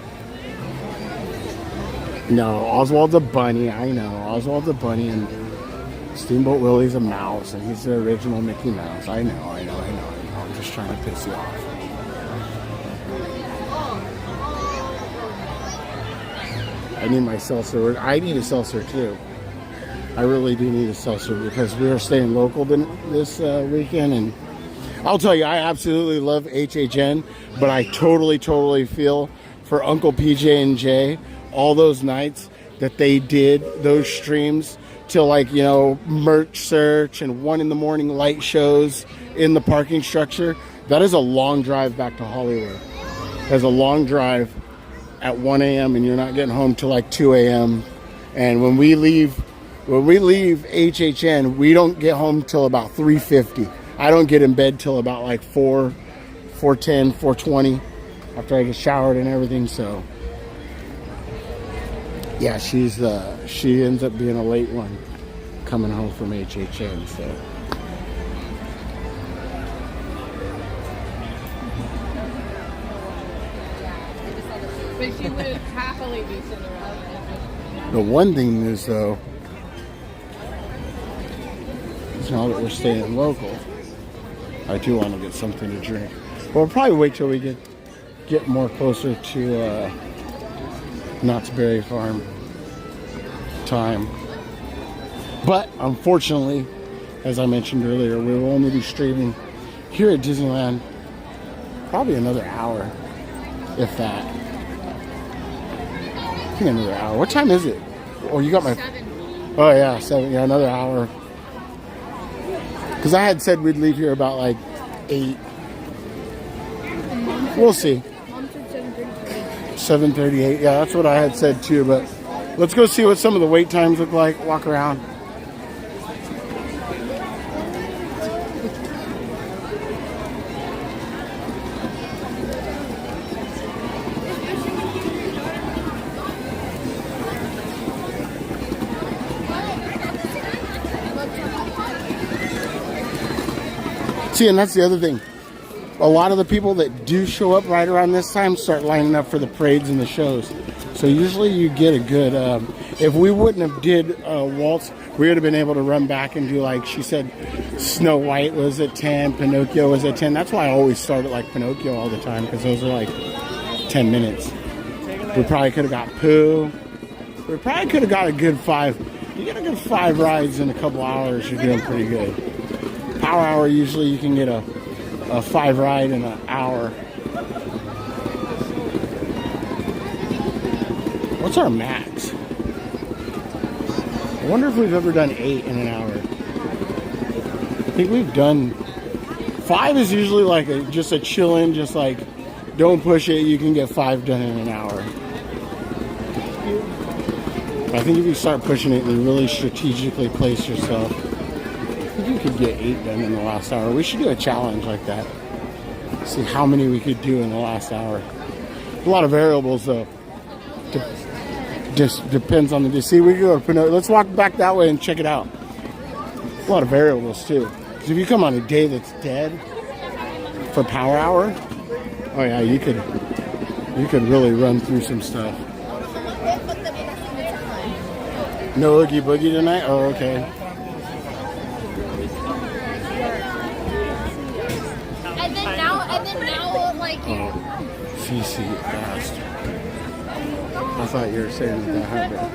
No, Oswald's a bunny, I know. Oswald's a bunny, and Steamboat Willie's a mouse, and he's the original Mickey Mouse. I know. I'm just trying to piss you off. I need my seltzer. I need a seltzer too. I really do need a seltzer because we are staying local this weekend, and I'll tell you, I absolutely love HHN, but I totally feel for Uncle PJ and Jay, all those nights that they did those streams till merch search and 1 a.m. light shows in the parking structure. That is a long drive back to Hollywood. That's a long drive at 1 a.m. and you're not getting home till 2 a.m. And when we leave HHN, we don't get home till about 3:50. I don't get in bed till about 4:10, 4:20 after I get showered and everything. So yeah, she ends up being a late one coming home from HHN. So But she would happily be Cinderella. the one thing is, though, is now that we're staying local, I do want to get something to drink. But we'll probably wait till we get more closer to Knott's Berry Farm time. But unfortunately, as I mentioned earlier, we will only be streaming here at Disneyland probably another hour, if that. I think another hour. What time is it? Oh, you got my... 7. Oh, yeah, 7. Yeah, another hour. Because I had said we'd leave here about 8. We'll see. 7:38. Yeah, that's what I had said too. But let's go see what some of the wait times look like. Walk around. See, and that's the other thing. A lot of the people that do show up right around this time start lining up for the parades and the shows. So usually you get a good... if we wouldn't have did Waltz, we would have been able to run back and do, she said, Snow White was at 10, Pinocchio was at 10. That's why I always start at Pinocchio all the time, because those are 10 minutes. We probably could have got Pooh. We probably could have got a good 5. You get a good 5 rides in a couple hours, you're doing pretty good. Power Hour, usually you can get a 5 ride in an hour. What's our max? I wonder if we've ever done 8 in an hour. I think we've done... 5 is usually just a chill-in, just don't push it, you can get 5 done in an hour. I think if you start pushing it and you really strategically place yourself, think you could get 8 done in the last hour. We should do a challenge like that. See how many we could do in the last hour. A lot of variables though. Just depends on the. See, we can go to Pinocchio. Let's walk back that way and check it out. A lot of variables too. Because if you come on a day that's dead for Power Hour, oh yeah, you could really run through some stuff. No Oogie Boogie tonight? Oh, okay. And then now, like. Oh, CC fast. I thought you were saying that happened.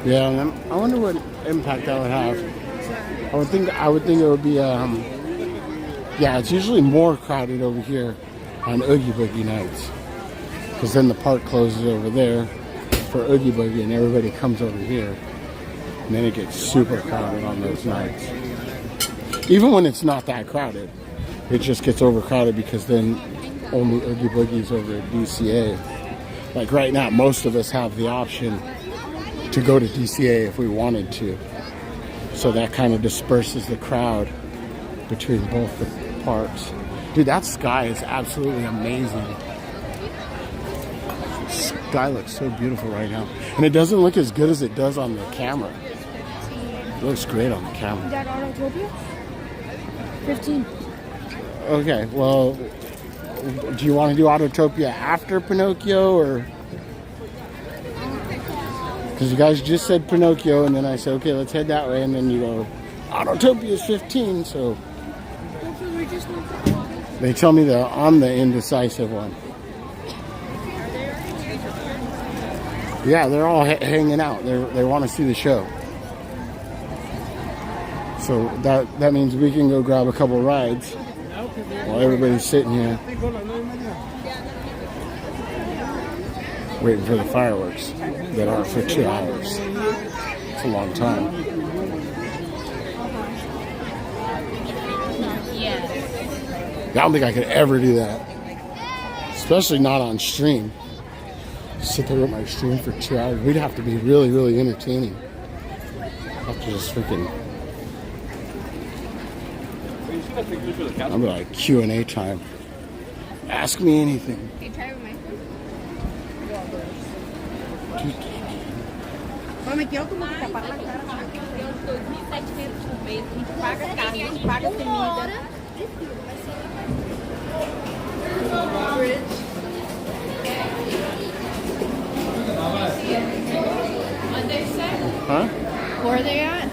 Yeah, and I wonder what impact that would have. I would think it would be yeah, it's usually more crowded over here on Oogie Boogie nights, because then the park closes over there for Oogie Boogie and everybody comes over here, and then it gets super crowded on those nights. Even when it's not that crowded, it just gets overcrowded because then only Oogie Boogie's over at DCA. Like right now, most of us have the option to go to DCA if we wanted to. So that kind of disperses the crowd between both the parks. Dude, that sky is absolutely amazing. The sky looks so beautiful right now. And it doesn't look as good as it does on the camera. It looks great on the camera. Is that Autotopia? 15. Okay, well, do you want to do Autotopia after Pinocchio, or? Because you guys just said Pinocchio, and then I said, okay, let's head that way, and then you go, Autotopia is 15, so. They tell me that I'm the indecisive one. Yeah, they're all hanging out. They want to see the show. So that means we can go grab a couple rides while everybody's sitting here waiting for the fireworks that are for 2 hours. It's a long time. I don't think I could ever do that, especially not on stream. Sit there with my stream for 2 hours. We'd have to be really, really entertaining. I'd have to just freaking. I'll be like Q&A time. Ask me anything. Pero me quiero como que tapar la cara. Paga carne, paga comida. What they say? Huh? Where are they at?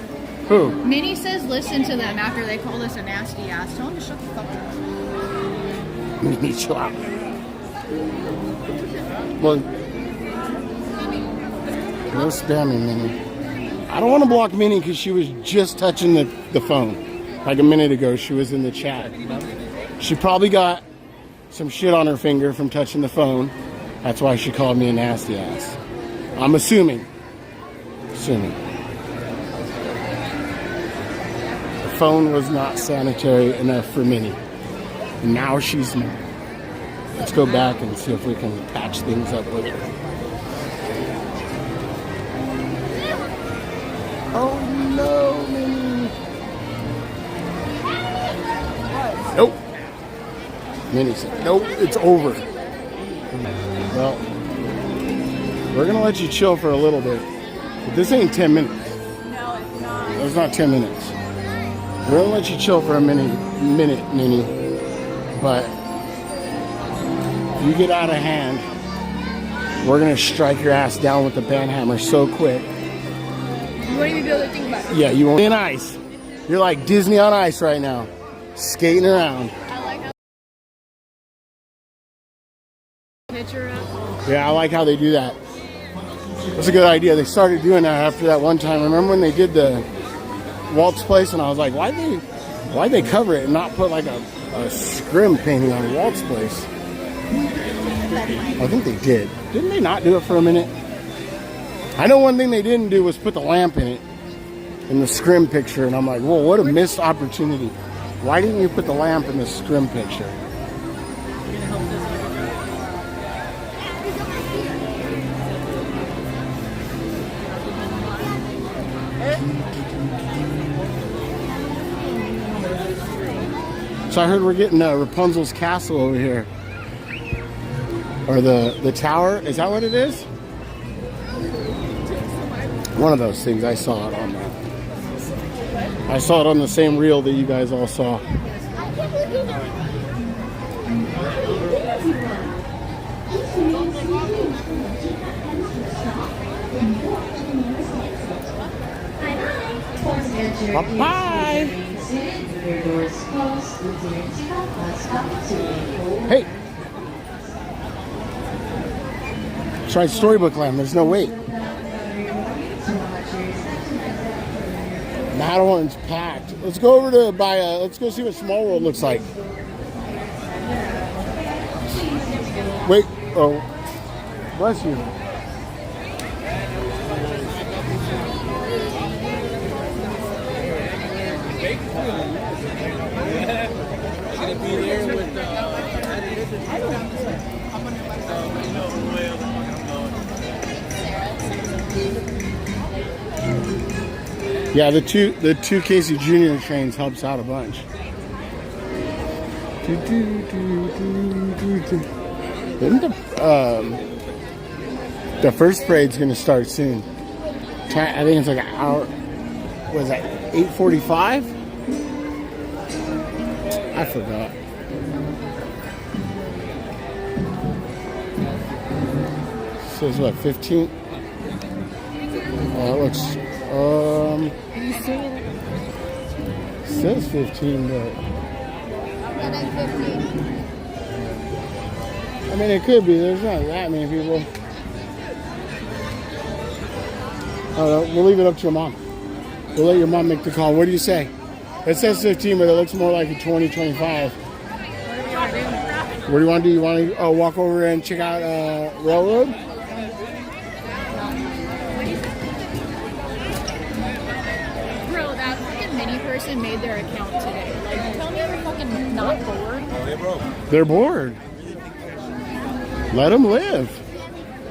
Who? Minnie says listen to them after they called us a nasty ass. Tell them to shut the fuck up. Minnie, chill out. Well, no spamming, Minnie. I don't want to block Minnie because she was just touching the phone. Like a minute ago, she was in the chat. She probably got some shit on her finger from touching the phone. That's why she called me a nasty ass. I'm assuming. The phone was not sanitary enough for Minnie. And now she's mad. Let's go back and see if we can patch things up with her. Oh no, Minnie. Nope. Minnie said, nope, it's over. Well, we're going to let you chill for a little bit. But this ain't 10 minutes. No, it's not. It's not 10 minutes. We're going to let you chill for a minute, Minnie. But if you get out of hand, we're going to strike your ass down with the band hammer so quick. You won't even be able to think about it. Yeah, you won't be on ice. You're like Disney on ice right now. Skating around. Picture up. Yeah, I like how they do that. That's a good idea. They started doing that after that one time. Remember when they did the Walt's Place, and I was like, why'd they cover it and not put like a scrim painting on Walt's Place? I think they did. Didn't they not do it for a minute? I know one thing they didn't do was put the lamp in it, in the scrim picture, and I'm like, whoa, what a missed opportunity. Why didn't you put the lamp in the scrim picture? So I heard we're getting Rapunzel's castle over here. Or the tower. Is that what it is? One of those things. I saw it on that. I saw it on the same reel that you guys all saw. Bye-bye. Hey. Try Storybook Land. There's no wait. That one's packed. Let's go over to let's go see what Small World looks like. Wait. Oh. Bless you. Yeah, the two Casey Jr. trains helps out a bunch. Isn't the first parade's gonna start soon? I think it's like an hour. Was that 8:45? I forgot. So it's what, 15? Oh, it looks. It says 15, but I mean, it could be. There's not that many people. We'll leave it up to your mom. We'll let your mom make the call. What do you say? It says 15, but it looks more like a 20, 25. What do you want to do? You want to walk over and check out Railroad? Made their account today. Like, tell me you're fucking not bored. They're bored. Let them live.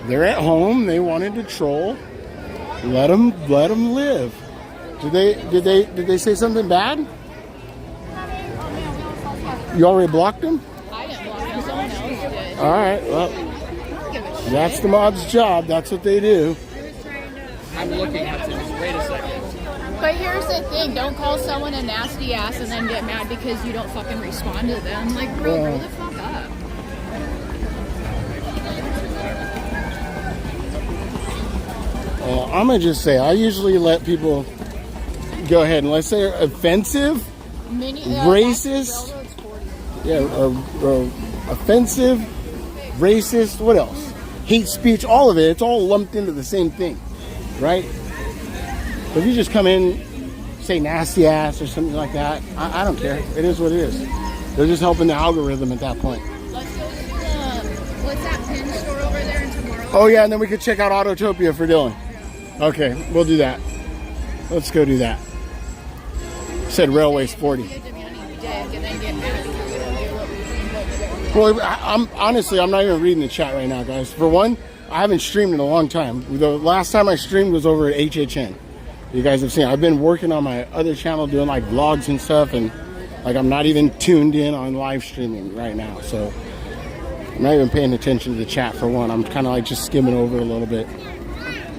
They're at home. They wanted to troll. Let them live. Did they say something bad? You already blocked them? I didn't block them. Someone else did. All right. Well, that's the mod's job. That's what they do. I'm looking at this. Wait a second. But here's the thing, don't call someone a nasty ass and then get mad because you don't fucking respond to them. Like, bro, grow the fuck up. I'm going to just say, I usually let people go ahead, unless they're offensive, racist, offensive, racist, what else? Hate speech, all of it, it's all lumped into the same thing, right? If you just come in, say nasty ass or something like that, I don't care. It is what it is. They're just helping the algorithm at that point. Let's go to what's that pin store over there in Tomorrow? Oh yeah, and then we could check out Autotopia for Dylan. Okay, we'll do that. Let's go do that. Said Railway Sporty. Well, I'm not even reading the chat right now, guys. For one, I haven't streamed in a long time. The last time I streamed was over at HHN. You guys have seen, I've been working on my other channel doing like vlogs and stuff, and like I'm not even tuned in on live streaming right now, so I'm not even paying attention to the chat for one. I'm kind of like just skimming over a little bit.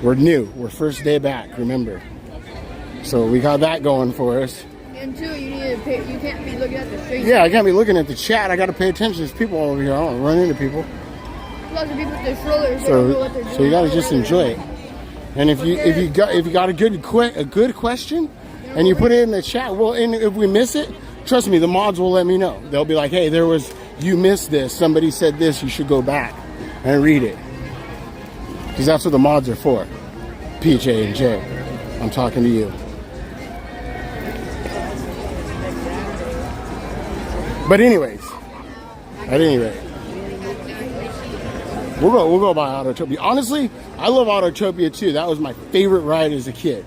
We're new. We're first day back, remember. So we got that going for us. And two, you need to pay, you can't be looking at the stream. Yeah, I can't be looking at the chat. I got to pay attention. There's people all over here. I don't run into people. Lots of people with their strollers. They don't know what they're doing. So you got to just enjoy it. And if you got a good question, and you put it in the chat, well, and if we miss it, trust me, the mods will let me know. They'll be like, hey, you missed this. Somebody said this. You should go back and read it, because that's what the mods are for. PJ and Jay, I'm talking to you. But anyways, at any rate, we'll go by Autotopia. Honestly, I love Autotopia too. That was my favorite ride as a kid.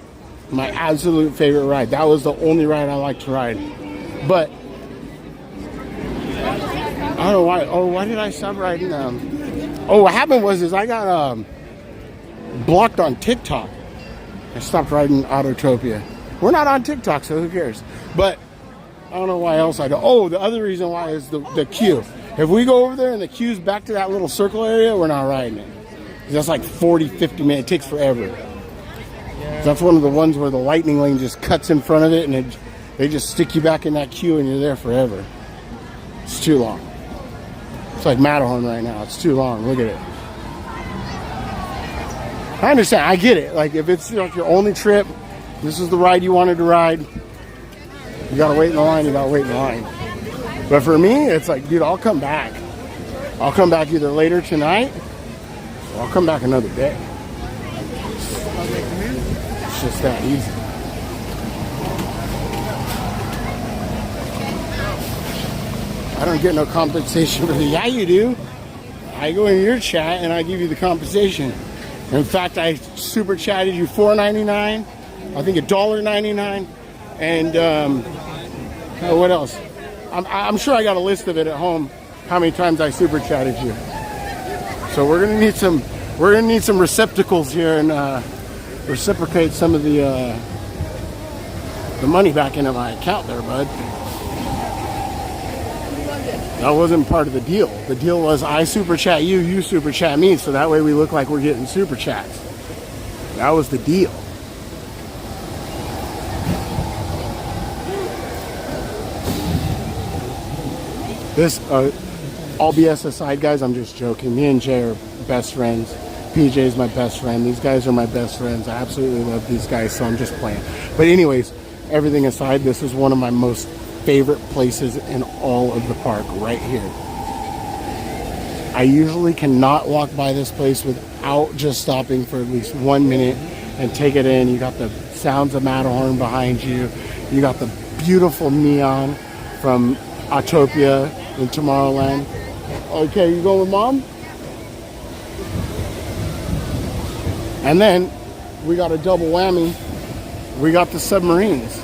My absolute favorite ride. That was the only ride I liked to ride. But I don't know why. Oh, why did I stop riding? What happened was I got blocked on TikTok. I stopped riding Autotopia. We're not on TikTok, so who cares? But don't know why else I do. Oh, the other reason why is the queue. If we go over there and the queue's back to that little circle area, we're not riding it. That's like 40, 50 minutes. It takes forever. That's one of the ones where the lightning lane just cuts in front of it and they just stick you back in that queue and you're there forever. It's too long. It's like Matterhorn right now. It's too long. Look at it. I understand. I get it. Like if it's like your only trip, this is the ride you wanted to ride. You gotta wait in the line. You gotta wait in the line. But for me, it's like, dude, I'll come back. I'll come back either later tonight or I'll come back another day. It's just that easy. I don't get no compensation for the. Yeah, you do. I go in your chat and I give you the compensation. In fact, I super chatted you $4.99. I think $1.99. And what else? I'm sure I got a list of it at home. How many times I super chatted you? So we're gonna need some. We're gonna need some receptacles here and reciprocate some of the money back into my account there, bud. That wasn't part of the deal. The deal was I super chat you, you super chat me, so that way we look like we're getting super chats. That was the deal. This, all BS aside, guys, I'm just joking. Me and Jay are best friends. PJ is my best friend. These guys are my best friends. I absolutely love these guys, so I'm just playing. But anyways, everything aside, this is one of my most favorite places in all of the park, right here. I usually cannot walk by this place without just stopping for at least 1 minute and take it in. You got the sounds of Matterhorn behind you. You got the beautiful neon from Autopia in Tomorrowland. Okay, you going with mom? And then we got a double whammy. We got the submarines.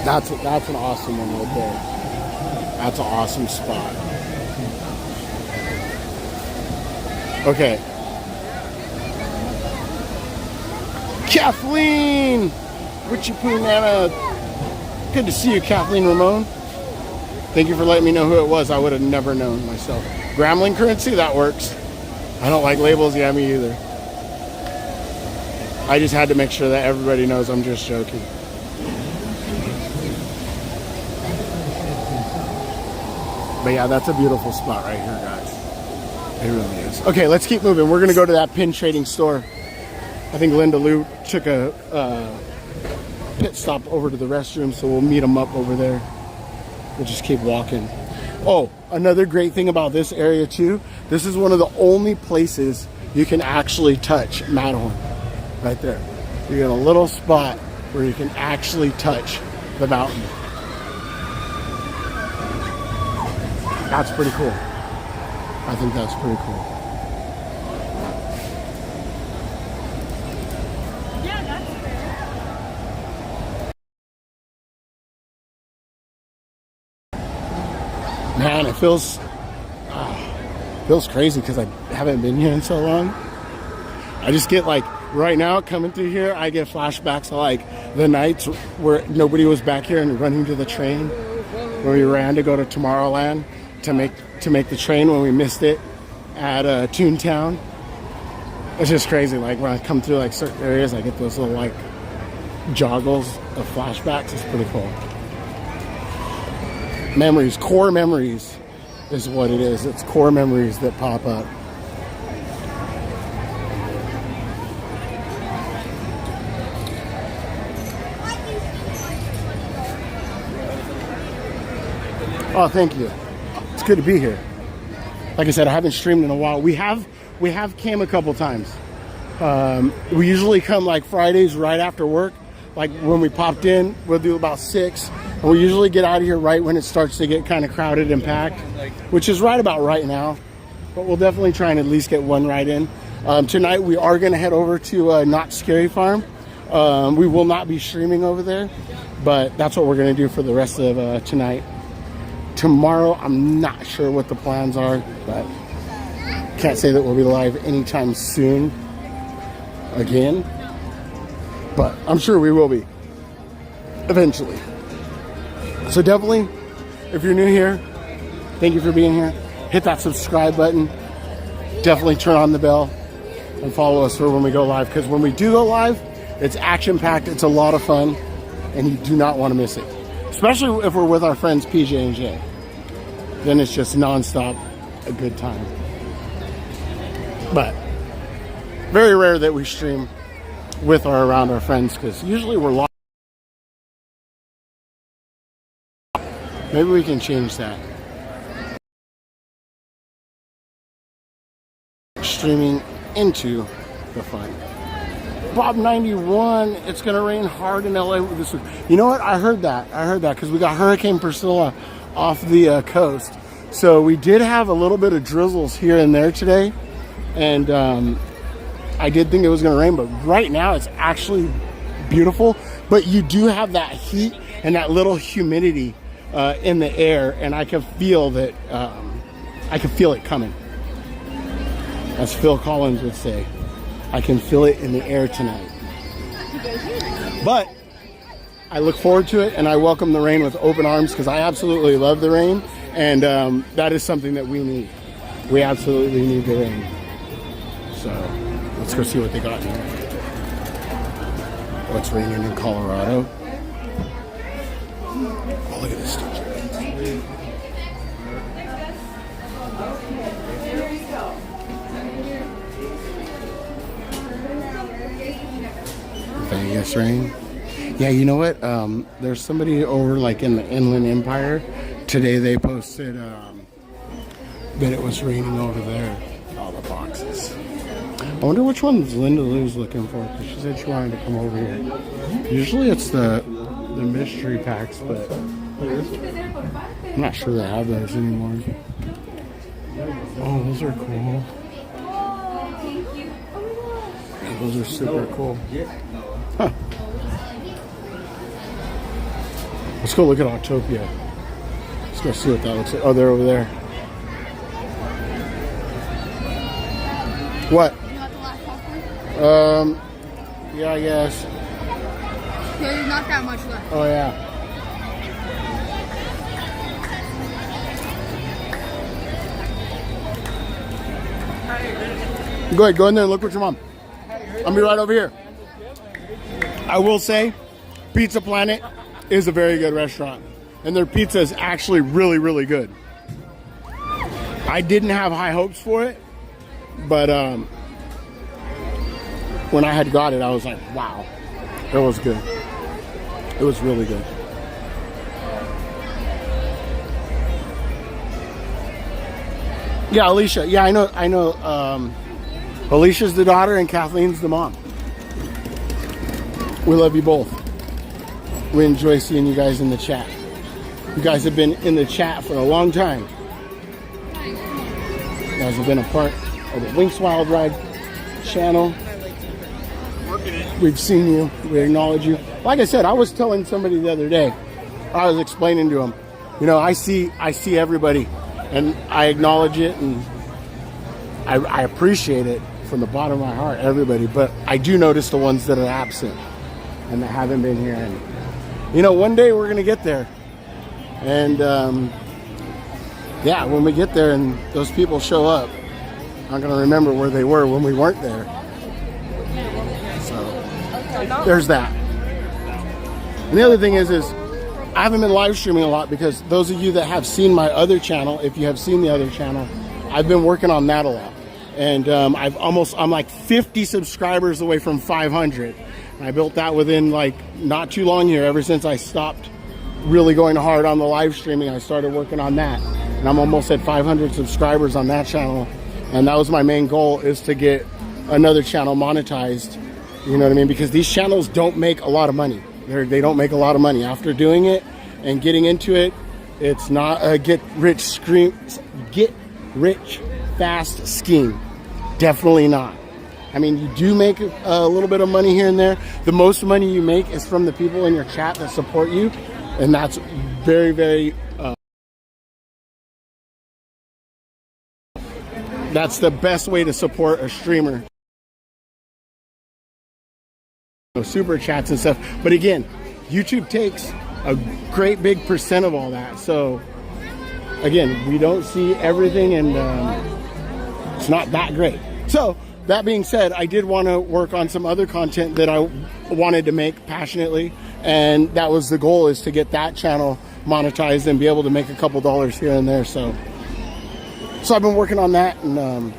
That's an awesome one right there. That's an awesome spot. Okay. Kathleen! Witchy Poo Nana. Good to see you, Kathleen Ramon. Thank you for letting me know who it was. I would have never known myself. Grambling currency, that works. I don't like labels, yeah, me either. I just had to make sure that everybody knows I'm just joking. But yeah, that's a beautiful spot right here, guys. It really is. Okay, let's keep moving. We're going to go to that pin trading store. I think Linda Lou took a pit stop over to the restroom, so we'll meet them up over there. We'll just keep walking. Oh, another great thing about this area too, this is one of the only places you can actually touch Matterhorn. Right there. You get a little spot where you can actually touch the mountain. That's pretty cool. I think that's pretty cool. Yeah, that's fair. Man, it feels crazy because I haven't been here in so long. I just get like, right now coming through here, I get flashbacks to like the nights where nobody was back here and running to the train, where we ran to go to Tomorrowland to make the train when we missed it at Toontown. It's just crazy. Like when I come through like certain areas, I get those little like joggles of flashbacks. It's pretty cool. Memories, core memories is what it is. It's core memories that pop up. Oh, thank you. It's good to be here. Like I said, I haven't streamed in a while. We have came a couple times. We usually come like Fridays right after work. Like when we popped in, we'll do about 6. And we usually get out of here right when it starts to get kind of crowded and packed, which is right about right now. But we'll definitely try and at least get one right in. Tonight we are going to head over to Not Scary Farm. We will not be streaming over there, but that's what we're going to do for the rest of tonight. Tomorrow, I'm not sure what the plans are, but can't say that we'll be live anytime soon again. but I'm sure we will be eventually. So definitely, if you're new here, thank you for being here. Hit that subscribe button. Definitely turn on the bell and follow us for when we go live, because when we do go live, it's action-packed, it's a lot of fun, and you do not want to miss it. Especially if we're with our friends PJ and Jay. Then it's just non-stop a good time. But very rare that we stream with or around our friends, because usually we're locked. Maybe we can change that. Streaming into the fun. Bob 91, it's gonna rain hard in LA this week. You know what? I heard that because we got Hurricane Priscilla off the coast. So we did have a little bit of drizzles here and there today, and I did think it was gonna rain, but right now it's actually beautiful. But you do have that heat and that little humidity in the air, and I can feel that. I can feel it coming. As Phil Collins would say, I can feel it in the air tonight. But I look forward to it, and I welcome the rain with open arms, because I absolutely love the rain, and that is something that we need. We absolutely need the rain. So let's go see what they got here. What's raining in Colorado? Oh, look at this stuff. Vegas rain. Yeah, you know what? There's somebody over like in the Inland Empire. Today they posted that it was raining over there. All the boxes. I wonder which ones Linda Lou's looking for, because she said she wanted to come over here. Usually it's the mystery packs, but I'm not sure they have those anymore. Oh, those are cool. Yeah, those are super cool. Huh. Let's go look at Autopia. Let's go see what that looks like. Oh, they're over there. What? You want the last popcorn? Yeah, I guess. Yeah, there's not that much left. Oh, yeah. Go ahead, go in there and look what your mom. I'll be right over here. I will say, Pizza Planet is a very good restaurant, and their pizza is actually really, really good. I didn't have high hopes for it, but when I had got it, I was like, wow, it was good. It was really good. Yeah, Alicia. Yeah, I know. Alicia's the daughter and Kathleen's the mom. We love you both. We enjoy seeing you guys in the chat. You guys have been in the chat for a long time. You guys have been a part of the Winx Wild Ride channel. We've seen you. We acknowledge you. Like I said, I was telling somebody the other day, I was explaining to them, you know, I see everybody, and I acknowledge it, and I appreciate it from the bottom of my heart, everybody, but I do notice the ones that are absent and that haven't been here. And you know, one day we're gonna get there, and yeah, when we get there and those people show up, I'm gonna remember where they were when we weren't there. So there's that. And the other thing is I haven't been live streaming a lot, because those of you that have seen my other channel, if you have seen the other channel, I've been working on that a lot. And I'm like 50 subscribers away from 500. I built that within like not too long here. Ever since I stopped really going hard on the live streaming, I started working on that. And I'm almost at 500 subscribers on that channel. And that was my main goal, is to get another channel monetized. You know what I mean? Because these channels don't make a lot of money. They don't make a lot of money. After doing it and getting into it, it's not a get rich fast scheme. Definitely not. I mean, you do make a little bit of money here and there. The most money you make is from the people in your chat that support you, and that's very, very that's the best way to support a streamer. super chats and stuff. But again, YouTube takes a great big percent of all that. So again, we don't see everything, and it's not that great. So that being said, I did want to work on some other content that I wanted to make passionately, and that was the goal, is to get that channel monetized and be able to make a couple dollars here and there. So I've been working on that, and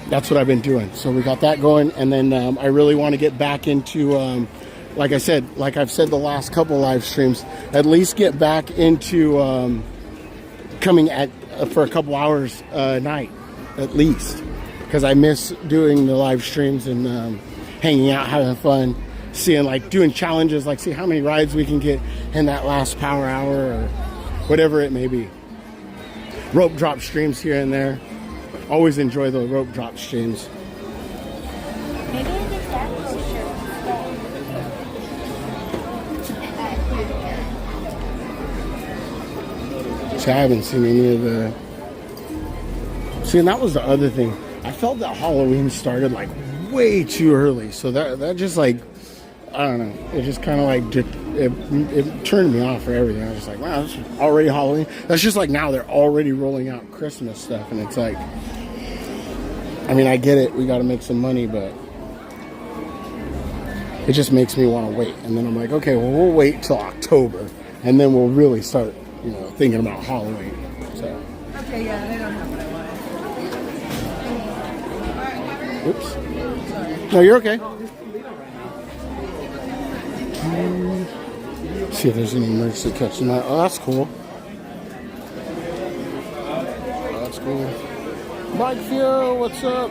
that's what I've been doing. So we got that going, and then I really want to get back into, like I said, like I've said the last couple live streams, at least get back into coming for a couple hours a night, at least, because I miss doing the live streams and hanging out, having fun, seeing, like, doing challenges, like see how many rides we can get in that last power hour or whatever it may be. Rope drop streams here and there. Always enjoy the rope drop streams. See, I haven't seen any of the... See, and that was the other thing. I felt that Halloween started like way too early. So that just, like, I don't know. It just kind of like, it turned me off for everything. I was just like, wow, it's already Halloween. That's just like now they're already rolling out Christmas stuff. And it's like, I mean, I get it. We got to make some money, but it just makes me want to wait. And then I'm like, okay, well, we'll wait till October, and then we'll really start, you know, thinking about Halloween. So. Okay, yeah, they don't have what I want. Oops. No, you're okay. See if there's any emergency catching that. Oh, that's cool. Oh, that's cool. Mike Fio, what's up?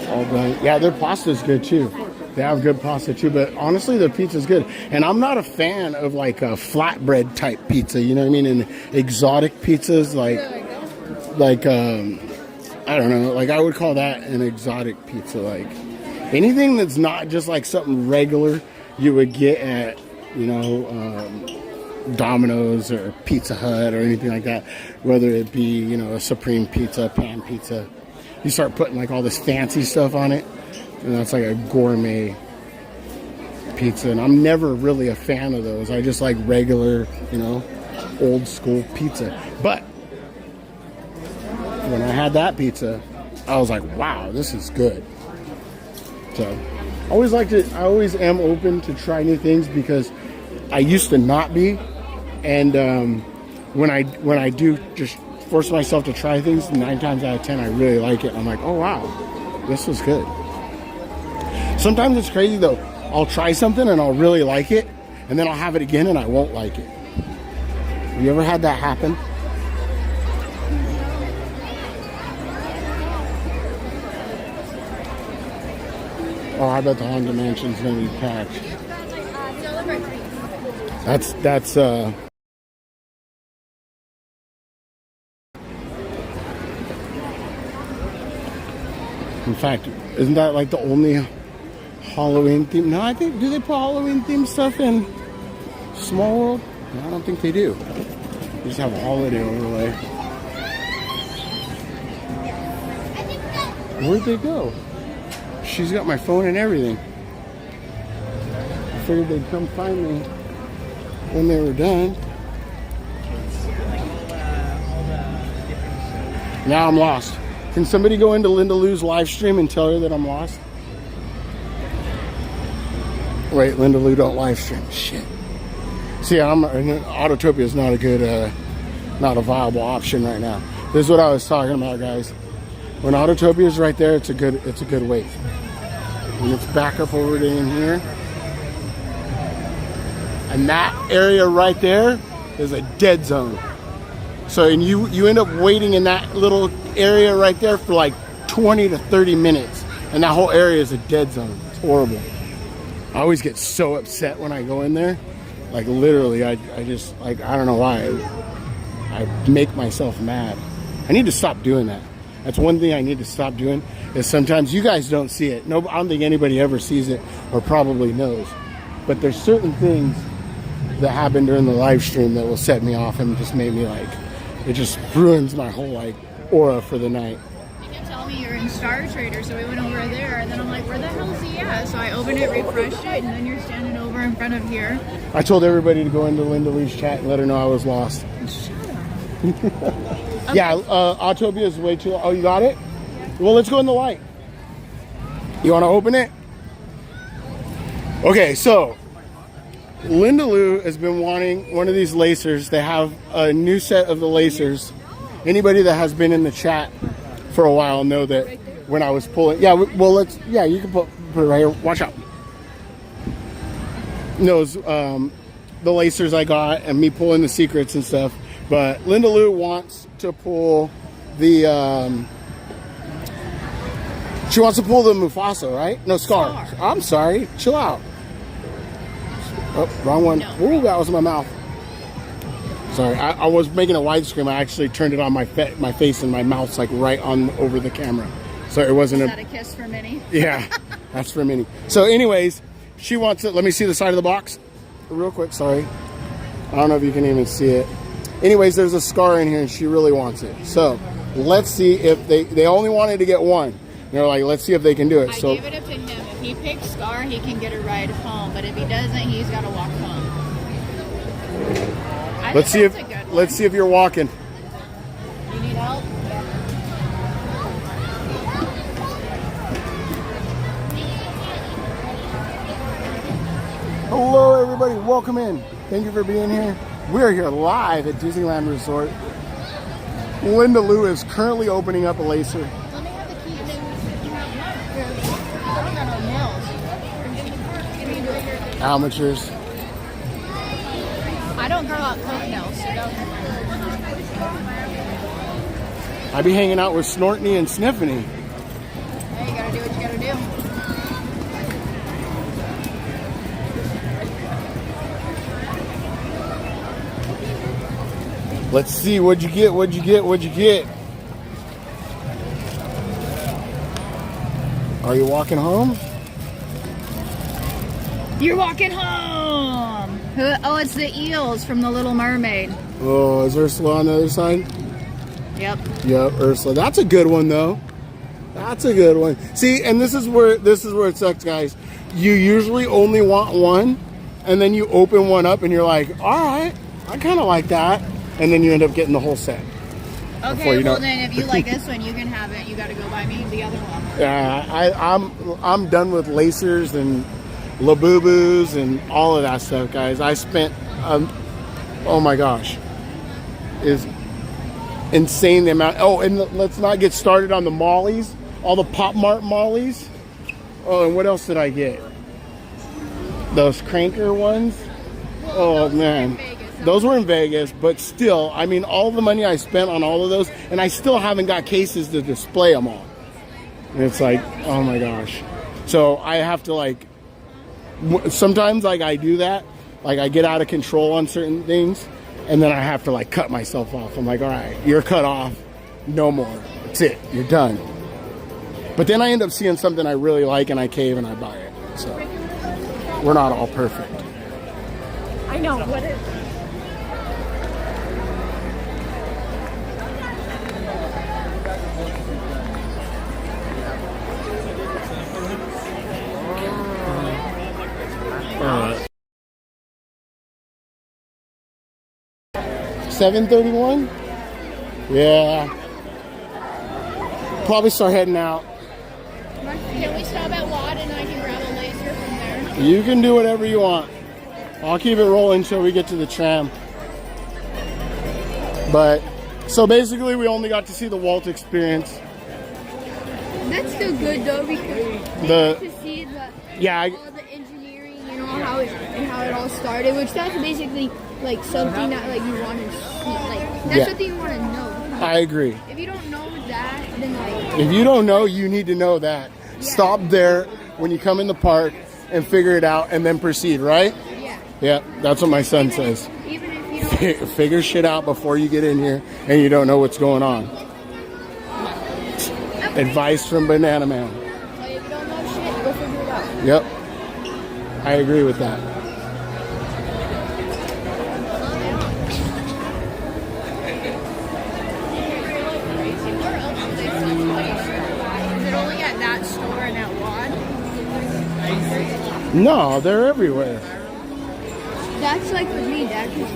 All done. Yeah, their pasta's good too. They have good pasta too, but honestly, their pizza's good. And I'm not a fan of like a flatbread type pizza, you know what I mean? And exotic pizzas, like I don't know, like I would call that an exotic pizza. Like anything that's not just like something regular you would get at, you know, Domino's or Pizza Hut or anything like that, whether it be, you know, a supreme pizza, pan pizza. You start putting like all this fancy stuff on it, and that's like a gourmet pizza, and I'm never really a fan of those. I just like regular, you know, old school pizza. But when I had that pizza, I was like, wow, this is good. So I always am open to try new things, because I used to not be. And when I do just force myself to try things, 9 times out of 10 I really like it. I'm like, oh wow, this was good. Sometimes it's crazy though. I'll try something and I'll really like it, and then I'll have it again and I won't like it. Have you ever had that happen? Oh, I bet the Haunted Mansion's gonna be packed. That's in fact, isn't that like the only Halloween theme? No, I think, do they put Halloween themed stuff in Small World? No, I don't think they do. They just have a holiday overlay. Where'd they go? She's got my phone and everything. I figured they'd come find me when they were done. Now I'm lost. Can somebody go into Linda Lou's live stream and tell her that I'm lost? Wait, Linda Lou don't live stream. Shit. See, Autotopia is not a good, not a viable option right now. This is what I was talking about, guys. When Autotopia is right there, it's a good wait. And it's back up over to in here. And that area right there is a dead zone. So, and you end up waiting in that little area right there for like 20 to 30 minutes. And that whole area is a dead zone. It's horrible. I always get so upset when I go in there. Like literally, I just, like, I don't know why. I make myself mad. I need to stop doing that. That's one thing I need to stop doing, is sometimes you guys don't see it. No, I don't think anybody ever sees it or probably knows. But there's certain things that happen during the live stream that will set me off and just make me like, it just ruins my whole like aura for the night. You can tell told me you're in Star Trader, so we went over there, and then I'm like, where the hell is he at? So I opened it, refreshed it, and then you're standing over in front of here. I told everybody to go into Linda Lee's chat and let her know I was lost. Shut up. Yeah, Autopia is way too long. Oh, you got it? Well, let's go in the light. You want to open it? Okay, so Linda Lou has been wanting one of these lacers. They have a new set of the lacers. Anybody that has been in the chat for a while know that when I was pulling, yeah, well, you can put it right here. Watch out. Those, the lacers I got and me pulling the secrets and stuff. But Linda Lou wants to pull the, she wants to pull the Mufasa, right? No, Scar. I'm sorry. Chill out. Oh, wrong one. No. Ooh, that was in my mouth. Sorry, I was making a widescreen. I actually turned it on my face, and my mouth's like right on over the camera. So it wasn't Is that a kiss for Minnie? Yeah, that's for Minnie. So anyways, she wants it. Let me see the side of the box real quick. Sorry. I don't know if you can even see it. Anyways, there's a Scar in here, and she really wants it. So let's see if they only wanted to get one. They're like, let's see if they can do it. I So gave it up to him. If he picks Scar, he can get a ride home. But if he doesn't, he's got to walk home. let's see if you're walking. You need help? Hello, everybody. Welcome in. Thank you for being here. We're here live at Disneyland Resort. Linda Lou is currently opening up a lacer. Let me have the keys. Amateurs. I don't grow out coat nails, so don't. I be hanging out with Snortney and Sniffany. Hey, you gotta do what you gotta do. Let's see, what'd you get? What'd you get? What'd you get? Are you walking home? You're walking home! Oh, it's the eels from The Little Mermaid. Oh, is Ursula on the other side? Yep. Yep, Ursula. That's a good one, though. That's a good one. See, and this is where it sucks, guys. You usually only want one, and then you open one up, and you're like, all right, I kind of like that. And then you end up getting the whole set. Okay, well then if you like this one, you can have it. You got to go buy me the other one. Yeah, I'm done with lacers and Labubus and all of that stuff, guys. I spent, oh my gosh, is insane the amount. Oh, and let's not get started on the Mollies, all the Pop Mart Mollies. Oh, and what else did I get? Those cranker ones. Oh man. Those were in Vegas, but still, I mean, all the money I spent on all of those, and I still haven't got cases to display them on. And it's like, oh my gosh. So I have to like, sometimes like I do that, like I get out of control on certain things, and then I have to like cut myself off. I'm like, all right, you're cut off, no more. That's it, you're done. But then I end up seeing something I really like, and I cave and I buy it. So we're not all perfect. I know, what is Alright. 7:31? Yeah. Probably start heading out. Can we stop at Watt and I can grab a laser from there? You can do whatever you want. I'll keep it rolling until we get to the tram. But, so basically we only got to see the Walt experience. That's still good though because you get to see the all the engineering and all how it all started, which that's basically like something that like you want to see, like that's something you want to know. I agree. If you don't know that, then like If you don't know, you need to know that. Stop there when you come in the park and figure it out and then proceed, right? Yeah. Yeah, that's what my son says. Even if you don't Figure shit out before you get in here and you don't know what's going on. Advice from Banana Man. if you don't know shit, go figure it out. Yep. I agree with that. No, they're everywhere. That's like with me, Dad. 'Cause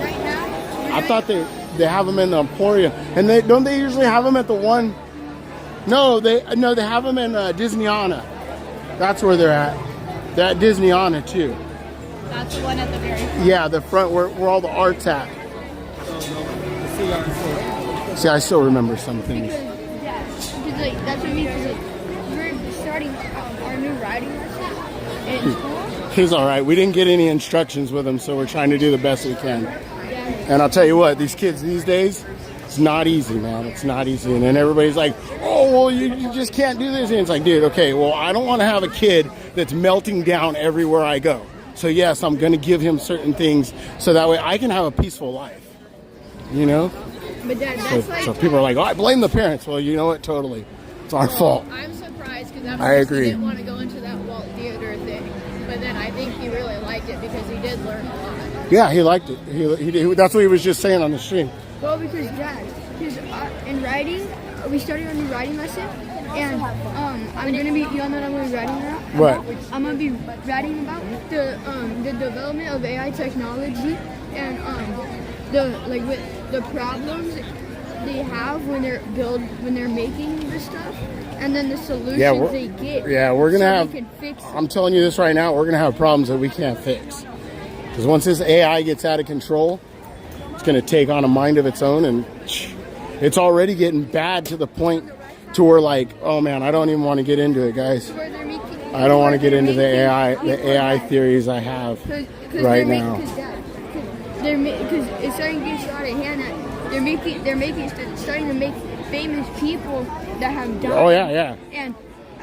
right now, I thought they have them in the Emporium, and they usually have them at the one. No, they have them in Disneyana. That's where they're at. They're at Disneyana too. That's the one at the very front. Yeah, the front where all the art's at. See, I still remember some things. Because like that's what me. Because like we're starting our new riding lesson in school. He's all right. We didn't get any instructions with him, so we're trying to do the best we can. And I'll tell you what, these kids these days, it's not easy, man. It's not easy. And then everybody's like, oh, well, you just can't do this. And it's like, dude, okay, well, I don't want to have a kid that's melting down everywhere I go. So, yes, I'm going to give him certain things so that way I can have a peaceful life. You know? But Dad, So people are like, oh, I blame the parents. Well, you know what? Totally. It's our fault. I'm surprised because I agree. He didn't want to go into that Walt Theater thing. But then I think he really liked it because he did learn a lot. Yeah, he liked it. He that's what he was just saying on the stream. Well, because Dad, in writing, we started a new writing lesson, and I'm gonna be, you know what I'm gonna be writing about? What? I'm gonna be writing about the development of AI technology and with the problems they have when they're making this stuff, and then the solutions they get. Yeah, we're gonna have. They can fix it. I'm telling you this right now. We're gonna have problems that we can't fix. Because once this AI gets out of control, it's going to take on a mind of its own, and it's already getting bad to the point to where, like, oh man, I don't even want to get into it, guys. I don't want to get into the AI theories I have right now. Because it's starting to get so out of hand that they're starting to make famous people that have died. Oh yeah.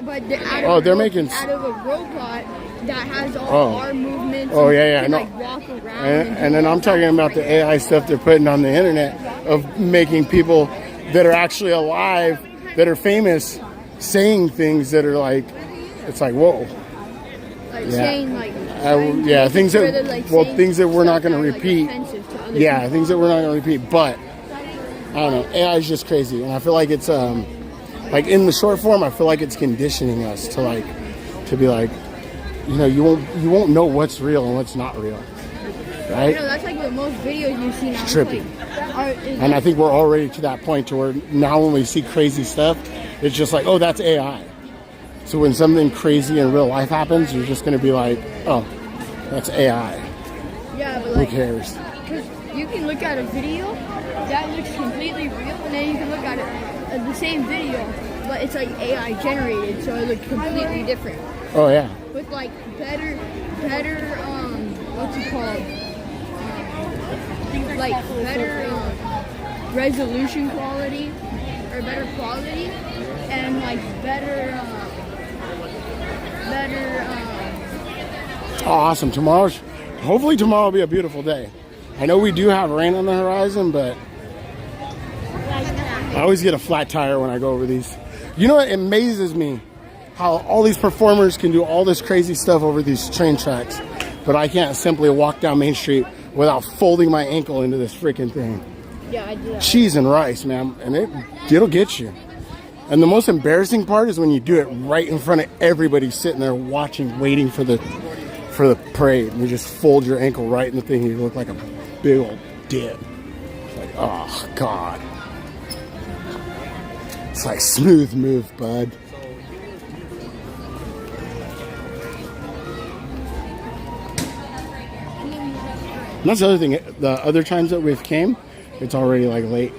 But they're making out of a robot that has all our movements. Oh yeah. And, No. like, walk around. And then I'm talking about the AI stuff they're putting on the internet of making people that are actually alive, that are famous, saying things that are like, it's like, whoa. Like saying like. Things that things that we're not going to repeat. Yeah, things that we're not going to repeat. But I don't know. AI is just crazy, and I feel like it's like in the short form, I feel like it's conditioning us to be like, you know, you won't know what's real and what's not real, right? That's like with most videos you see now. It's trippy. And I think we're already to that point to where now when we see crazy stuff, it's just like, oh, that's AI. So when something crazy in real life happens, you're just going to be like, oh, that's AI. Yeah, but who cares? Because you can look at a video that looks completely real, and then you can look at the same video, but it's like AI generated, so it looks completely different. Oh yeah. With like better, what's it called? Like better resolution quality, or better quality, and like better. Oh, awesome! Hopefully tomorrow will be a beautiful day. I know we do have rain on the horizon, but I always get a flat tire when I go over these. You know what? It amazes me how all these performers can do all this crazy stuff over these train tracks, but I can't simply walk down Main Street without folding my ankle into this freaking thing. Yeah, I do that. Cheese and rice, man, and it'll get you. And the most embarrassing part is when you do it right in front of everybody sitting there watching, waiting for the parade, and you just fold your ankle right in the thing, and you look like a big old dip. It's like, oh God. It's like, smooth move, bud. And that's the other thing. The other times that we've came, it's already like late.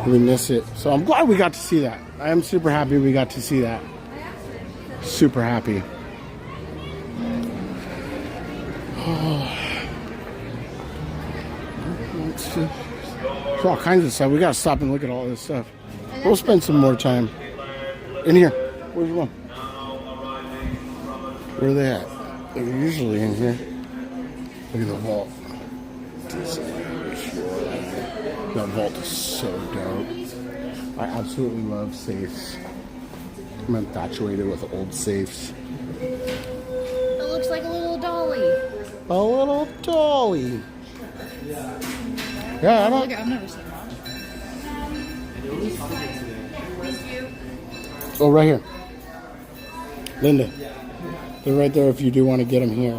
We miss it. So I'm glad we got to see that. I am super happy we got to see that. Super happy. There's all kinds of stuff. We got to stop and look at all this stuff. We'll spend some more time in here. Where's one? Where are they at? They're usually in here. Look at the vault. That vault is so dope. I absolutely love safes. I'm infatuated with old safes. It looks like a little dolly. A little dolly. Yeah, I don't. I've never seen that. Oh, right here. Linda. They're right there if you do want to get them here.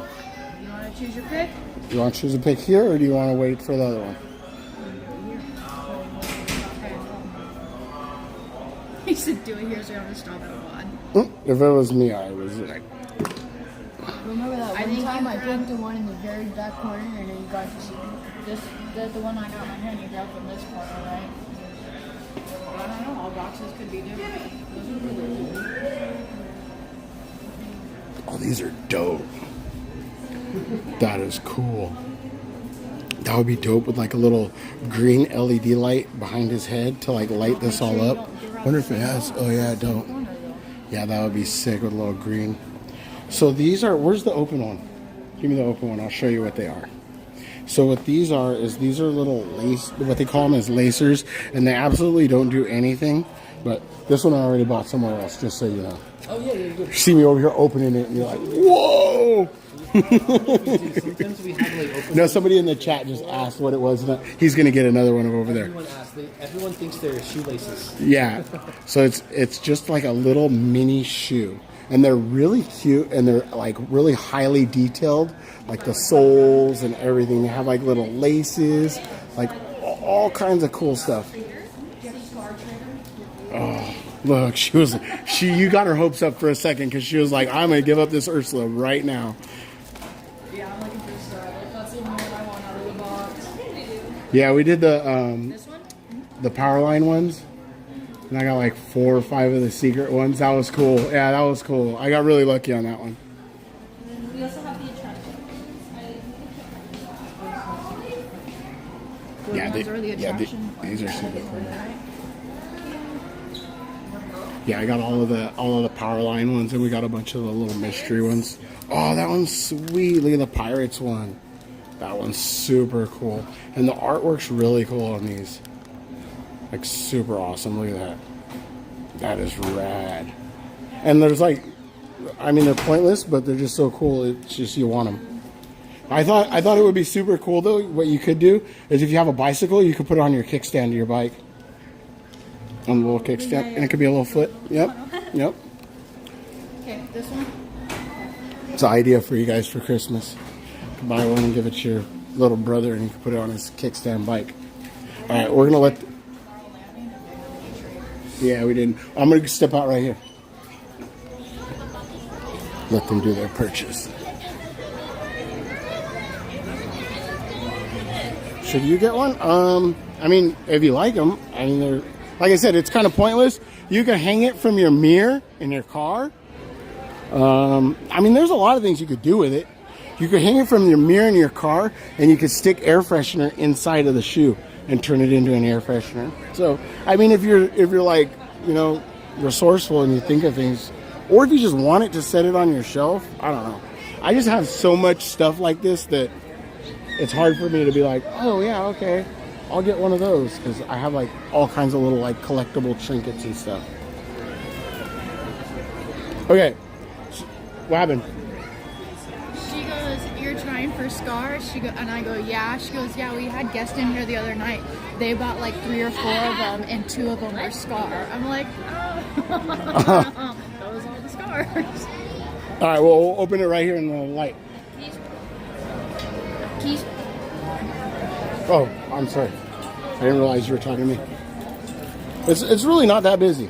You want to choose your pick? You want to choose a pick here, or do you want to wait for the other one? He said, do it here, so you don't have to stop at one. If it was me, I was like... Remember that one time I picked the one in the very back corner and then you got to see it? The one I got in my hand, you grabbed from this corner, right? I don't know, all boxes could be different. Those are really cool. Oh, these are dope. That is cool. That would be dope with like a little green LED light behind his head to like light this all up. Wonder if it has. Oh yeah, it don't. Yeah, that would be sick with a little green. So these are, where's the open one? Give me the open one, I'll show you what they are. So what these are is these are little lace, what they call them is lacers, and they absolutely don't do anything. But this one I already bought somewhere else, just so you know. Oh yeah, yeah, good. You see me over here opening it and you're like, whoa! Sometimes we have like open. No, somebody in the chat just asked what it was. He's gonna get another one over there. Everyone asked. Everyone thinks they're shoelaces. Yeah, so it's just like a little mini shoe, and they're really cute, and they're like really highly detailed, like the soles and everything. They have like little laces, like all kinds of cool stuff. Oh, look, you got her hopes up for a second because she was like, I'm gonna give up this Ursula right now. Yeah, I'm looking for stuff. That's the only one I want out of the box. Yeah, we did the This one? the Powerline ones, and I got like 4 or 5 of the secret ones. That was cool. Yeah, that was cool. I got really lucky on that one. We also have the attraction. Yeah, Those are the attraction. these are super cool. Yeah, I got all of the Powerline ones, and we got a bunch of the little mystery ones. Oh, that one's sweet. Look at the Pirates one. That one's super cool, and the artwork's really cool on these. Like super awesome. Look at that. That is rad. And there's like, I mean, they're pointless, but they're just so cool. It's just you want them. I thought it would be super cool though. What you could do is if you have a bicycle, you could put it on your kickstand to your bike. On the little kickstand, and it could be a little foot. Yep, yep. Okay, this one? It's an idea for you guys for Christmas. You can buy one and give it to your little brother, and you can put it on his kickstand bike. All right, we're gonna let. Yeah, we didn't. I'm gonna step out right here. Let them do their purchase. Should you get one? I mean, if you like them, I mean, they're. Like I said, it's kind of pointless. You can hang it from your mirror in your car. I mean, there's a lot of things you could do with it. You could hang it from your mirror in your car, and you could stick air freshener inside of the shoe and turn it into an air freshener. So, I mean, if you're like, you know, resourceful and you think of things, or if you just want it to set it on your shelf, I don't know. I just have so much stuff like this that it's hard for me to be like, oh yeah, okay. I'll get one of those because I have like all kinds of little like collectible trinkets and stuff. Okay, what happened? She goes, "You're trying for Scar?" And I go, "Yeah." She goes, "Yeah, we had guests in here the other night. They bought like 3 or 4 of them, and 2 of them were Scar." I'm like, "Oh, those are the Scars." All right, well, we'll open it right here in the light. Keys. Oh, I'm sorry. I didn't realize you were talking to me. It's really not that busy.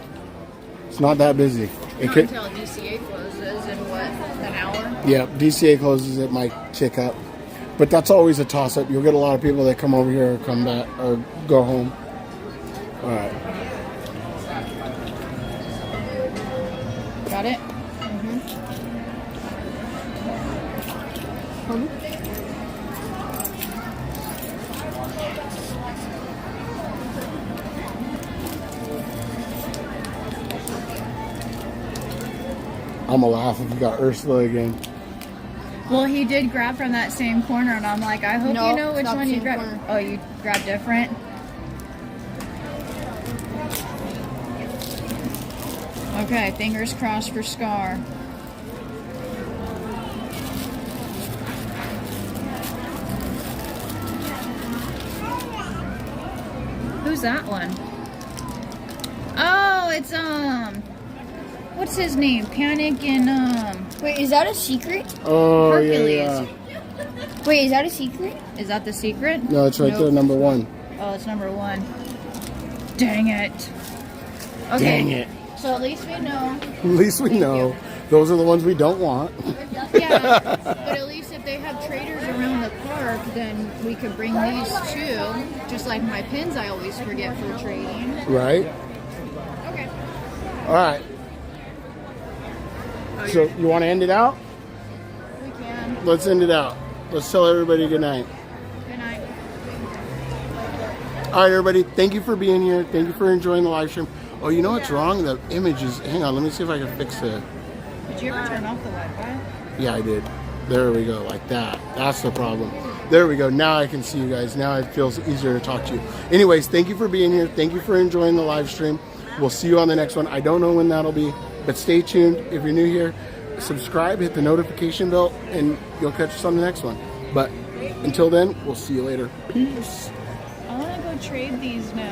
It's not that busy. Not until DCA closes in what, an hour? Yeah, DCA closes, it might kick up. But that's always a toss-up. You'll get a lot of people that come over here or come back or go home. All right. Got it? I'm gonna laugh if you got Ursula again. Well, he did grab from that same corner, and I'm like, I hope No, you know which not one the you same grabbed. corner. Oh, you grabbed different? Okay, fingers crossed for Scar. Who's that one? Oh, it's, what what's his name? Panic and Wait, is that a secret? Oh, Hercules. yeah. Wait, is that a secret? Is that the secret? No, it's right there, number 1. Oh, it's number 1. Dang it. Okay. Dang it. So at least we know. At least we know. Those are the ones we don't want. Yeah, but at least if they have traders around the park, then we could bring these too. Just like my pins I always forget for trading. Right? Okay. All right. So you want to end it out? We can. Let's end it out. Let's tell everybody good night. Good night. All right, everybody. Thank you for being here. Thank you for enjoying the live stream. Oh, you know what's wrong? The images. Hang on. Let me see if I can fix it. Did you ever turn off the Wi-Fi? Yeah, I did. There we go. Like that. That's the problem. There we go. Now I can see you guys. Now it feels easier to talk to you. Anyways, thank you for being here. Thank you for enjoying the live stream. We'll see you on the next one. I don't know when that'll be, but stay tuned. If you're new here, subscribe, hit the notification bell, and you'll catch us on the next one. But until then, we'll see you later. Peace. I want to go trade these now.